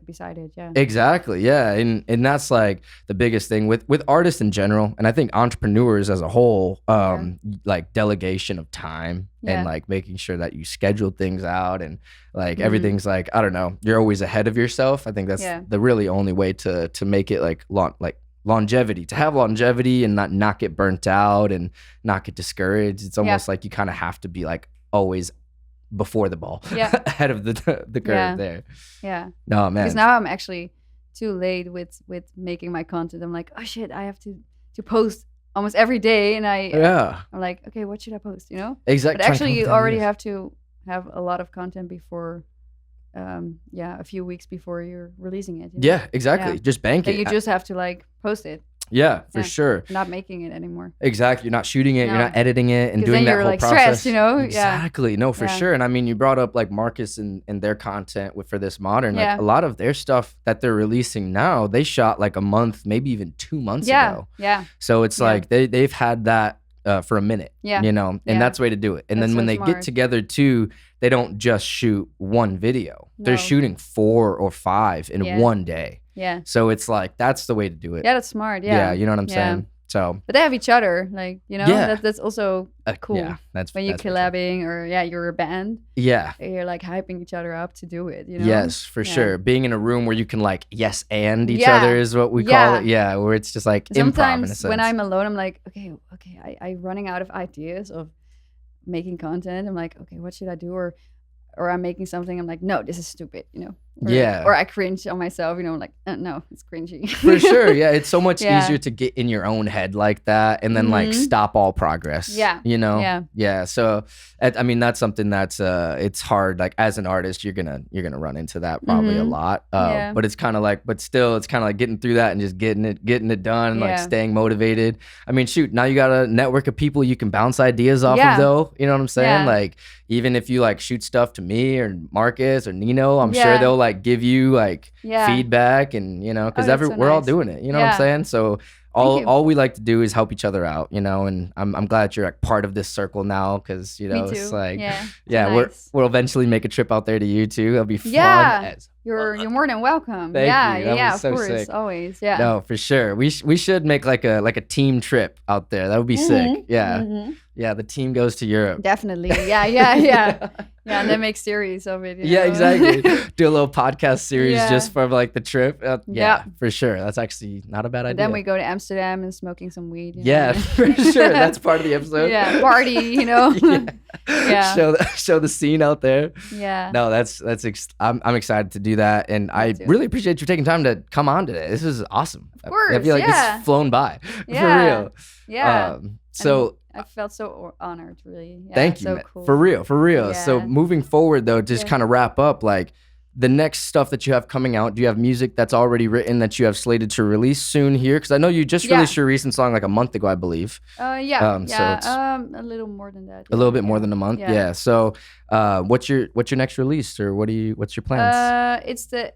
Beside it, yeah. Exactly, yeah. And that's like the biggest thing with artists in general, and I think entrepreneurs as a whole, like delegation of time and like making sure that you schedule things out and like everything's like, I don't know, you're always ahead of yourself. I think that's the really only way to make it like longevity, to have longevity and not get burnt out and not get discouraged. It's almost like you kind of have to be like always before the ball, ahead of the curve there. Yeah. No, man. Because now I'm actually too late with making my content. I'm like, oh shit, I have to post almost every day, and I'm like, okay, what should I post? You know? Exactly. But actually, you already have to have a lot of content before, a few weeks before you're releasing it. You know? Yeah, exactly. Yeah. Just bank it. You just have to like post it. Yeah, for sure. You're not making it anymore. Exactly. You're not shooting it. No. You're not editing it and doing that whole like process. Stressed, you know? Exactly. No, for sure. And I mean, you brought up like Marcus and their content for this modern. Like a lot of their stuff that they're releasing now, they shot like a month, maybe even 2 months ago. Yeah. So it's like they've had that for a minute. Yeah. You know, and that's the way to do it. And then when they get together too, they don't just shoot one video. No. They're shooting 4 or 5 in one day. Yeah. So it's like, that's the way to do it. Yeah, that's smart. Yeah. Yeah, you know what I'm saying? So. But they have each other, like, you know, that's also cool. Yeah, when you're collabing or you're a band. Yeah. You're like hyping each other up to do it, you know? Yes, for sure. Being in a room where you can like, yes, and each other is what we call it. Yeah, where it's just like improv in a sense. Sometimes when I'm alone, I'm like, okay, I'm running out of ideas of making content. I'm like, okay, what should I do? Or I'm making something, I'm like, no, this is stupid, you know? Or I cringe on myself, you know, like, no, it's cringy. For sure, yeah. It's so much easier to get in your own head like that and then like stop all progress. Yeah. You know? Yeah. Yeah. So, I mean, that's something that's, it's hard. Like as an artist, you're gonna run into that probably a lot. But it's kind of like, but still, it's kind of like getting through that and just getting it done and like staying motivated. I mean, shoot, now you got a network of people you can bounce ideas off of though. You know what I'm saying? Like, even if you like shoot stuff to me or Marcus or Nino, I'm sure they'll like give you like feedback and, you know, because we're all doing it. You know what I'm saying? So all we like to do is help each other out, you know, and I'm glad you're like part of this circle now because, you know, it's like, we'll eventually make a trip out there to you too. It'll be fun as You're more than welcome. Thank you. Yeah, of course, sick. Always. Yeah. No, for sure. We should make like a team trip out there. That would be sick. Yeah. Yeah, the team goes to Europe. Definitely. Yeah, and then make series of it. You know? Exactly. Do a little podcast series just for like the trip. For sure. That's actually not a bad idea. Then we go to Amsterdam and smoking some weed. For sure. That's part of the episode. Party, you know. Show the scene out there. Yeah. No, I'm excited to do that, and I really appreciate you taking time to come on today. This is awesome. Of course. I feel like it's flown by. For real. Yeah. So I felt so honored, really. Thank you. So cool. For real. Yeah. So moving forward, though, just kind of wrap up, like the next stuff that you have coming out. Do you have music that's already written that you have slated to release soon here? Because I know you just released your recent song like a month ago, I believe. So it's a little more than that. A little bit more than a month. Yeah. So, what's your next release, or what's your plans? It's the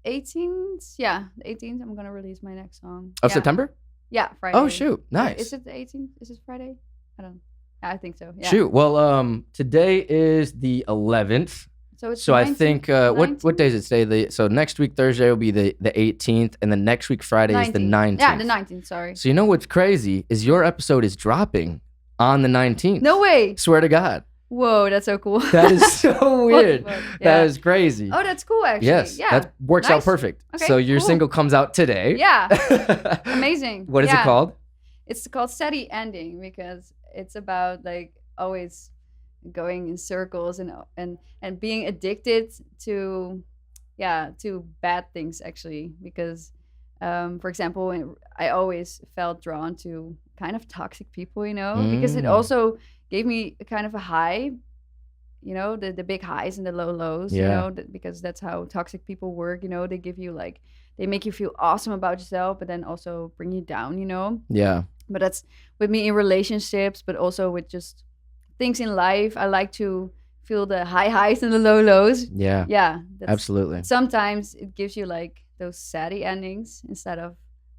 18th. Yeah, the 18th. I'm gonna release my next song. Of September? Yeah, Friday. Oh shoot, nice. Is it the 18th? Is it Friday? I don't know. I think so. Yeah. Shoot. Well, today is the 11th. So I think what day is it today? So next week Thursday will be the 18th, and then next week Friday is the 19th. Yeah, the 19th. Sorry. So you know what's crazy is your episode is dropping on the 19th. No way. Swear to God. Whoa, that's so cool. That is so weird. That is crazy. Oh, that's cool actually. Yes. Yeah. That works out perfect. Okay, so your single comes out today. Yeah. Amazing. What is it called? It's called Steady Ending because it's about like always going in circles and being addicted to bad things actually because for example I always felt drawn to kind of toxic people, you know, because it also gave me a kind of a high, you know, the big highs and the low lows, you know, because that's how toxic people work, you know, they give you like, they make you feel awesome about yourself but then also bring you down, you know. But that's with me in relationships but also with just things in life. I like to feel the high highs and the low lows. Yeah. Yeah, Absolutely. Sometimes it gives you like those saddy endings instead of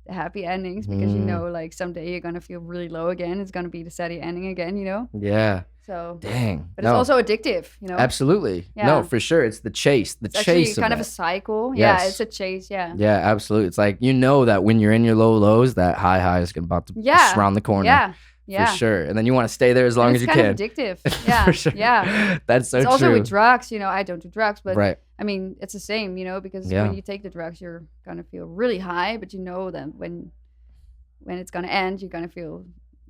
the happy endings, because you know, like someday you're gonna feel really low again. It's gonna be the saddy ending again, you know. Yeah. So dang. but it's also addictive, you know. Absolutely. Yeah. No, for sure. It's the chase. The It's chase actually kind of a cycle. Yeah, Yes. it's a chase. Yeah. Yeah, absolutely. It's like, you know that when you're in your low lows, that high is about to Yeah. surround the corner. Yeah. Yeah. For sure. And then you want to stay there as long And as you it's can. kind of addictive. Yeah. For sure. Yeah. That's so It's true. also with drugs, you know. I don't do drugs, but Right. I mean, it's the same, you know, because Yeah. when you take the drugs, you're gonna feel really high, but you know that when it's gonna end, you're gonna feel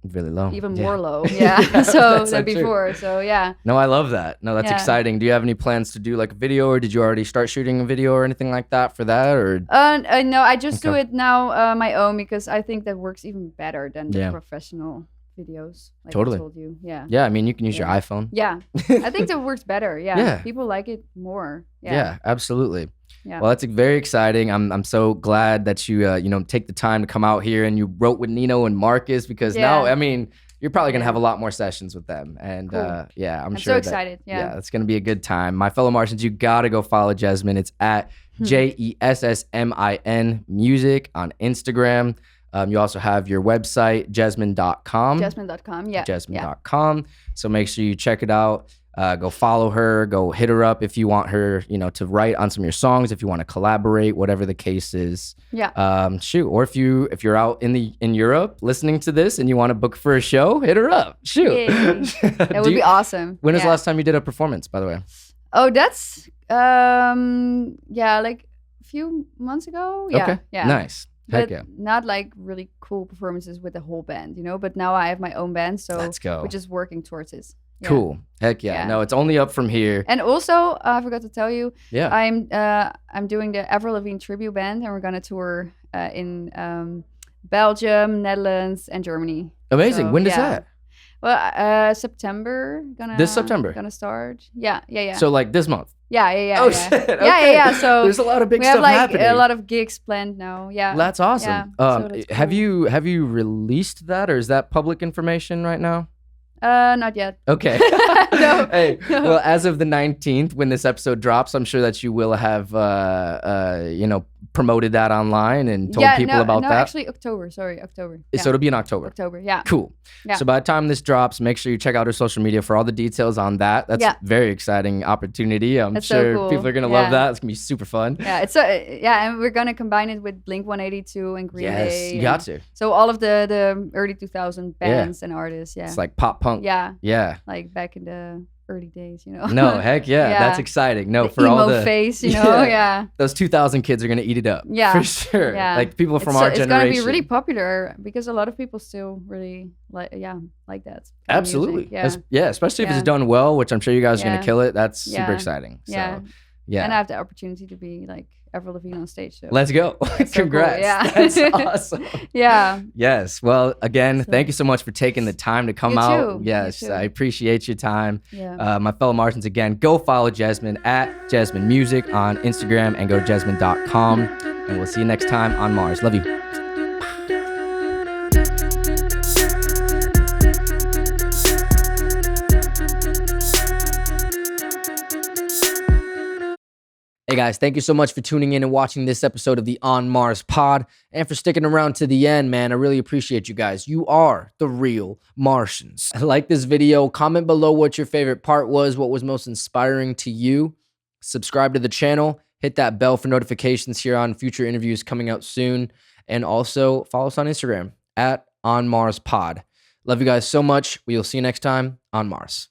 Really low. even Yeah. more low. Yeah. That's so so than true. before. So yeah. No, I love that. No, that's Yeah. exciting. Do you have any plans to do like a video, or did you already start shooting a video or anything like that for that? Or No, I just do Okay. it now my own, because I think that works even better than the Yeah. professional videos. Like Totally. I told you. Yeah. yeah, I mean, you can use your Yeah. iPhone. Yeah. I think that works better. Yeah. Yeah. People like it more. Yeah, absolutely. Yeah. Well, that's very exciting. I'm so glad that you you know, take the time to come out here and you wrote with Nino and Marcus, because now, Yeah. I mean, you're probably gonna Yeah. have a lot more sessions with them, and Cool. yeah, I'm I'm sure. so that- excited. Yeah. it's gonna be a good time. My fellow Martians, you gotta go follow Jessmin. It's at JESSMIN Music on Instagram. You also have your website, Jessmin.com. Jessmin.com. Yeah. Yeah. Jessmin.com. So make sure you check it out. Go follow her. Go hit her up if you want her, you know, to write on some of your songs. If you want to collaborate, whatever the case is. Yeah. Shoot. Or if you're out in Europe listening to this and you want to book for a show, hit her up. Shoot. Yay. That would be awesome. When was the Yeah. last time you did a performance, by the way? Oh, that's yeah, like a few months ago. Yeah. Okay. Yeah. Nice. Heck But yeah. not like really cool performances with the whole band, you know. But now I have my own band, so Let's go. we're just working towards it. Yeah. Cool. Heck yeah. Yeah. No, it's only up from here. And also, I forgot to tell you, Yeah. I'm doing the Avril Lavigne tribute band, and we're gonna tour in Belgium, Netherlands, and Germany. Amazing. So, When does yeah. that? Well, September. This September? Gonna start. Yeah. So like this month. Yeah. Oh yeah. shit. Yeah, Okay. yeah. So there's a lot of big we stuff have like happening. a lot of gigs planned now. Yeah. That's awesome. Yeah, so that's Have cool. you released that, or is that public information right now? Not yet. Okay. No, Hey, no. well, as of the 19th, when this episode drops, I'm sure that you will have, you know, promoted that online and told people about no, that. actually October. Sorry, October. Yeah. So it'll be in October. October. Yeah. Cool. Yeah. So by the time this drops, make sure you check out our social media for all the details on that. That's Yeah. a very exciting opportunity. I'm That's so sure cool. people are gonna Yeah. love that. It's gonna be super fun. Yeah. It's and we're gonna combine it with Blink 182 and Green Yes, Day. you got and- to. So all of the early 2000 bands and artists. Yeah. It's like pop punk. Yeah. Yeah. Like back in the early days, you know. No, heck yeah. Yeah. That's exciting. No, The for all emo the face, you know. Yeah. Yeah. those 2000 kids are gonna eat it up. Yeah. For sure. Yeah. Like people from it's, our it's generation. gonna be really popular because a lot of people still really like that. Kind of Absolutely. music. Yeah. Yeah, especially if Yeah. it's done well, which I'm sure you guys are Yeah. gonna kill it. That's super Yeah. exciting. So Yeah. yeah. And I have the opportunity to be like Avril Lavigne on stage. So Let's go. so cool, Congrats. yeah. That's awesome. yeah. Yes. Well, again, So- thank you so much for taking the time to come You out. too. You Yes, too. I appreciate your time. Yeah. My fellow Martians, again, go follow Jessmin at Jessmin Music on Instagram and go to Jessmin.com. And we'll see you next time on Mars. Love you. Hey guys, thank you so much for tuning in and watching this episode of the On Mars Pod and for sticking around to the end, man. I really appreciate you guys. You are the real Martians. Like this video, comment below what your favorite part was, what was most inspiring to you. Subscribe to the channel, hit that bell for notifications here on future interviews coming out soon, and also follow us on Instagram at On Mars Pod. Love you guys so much. We will see you next time on Mars.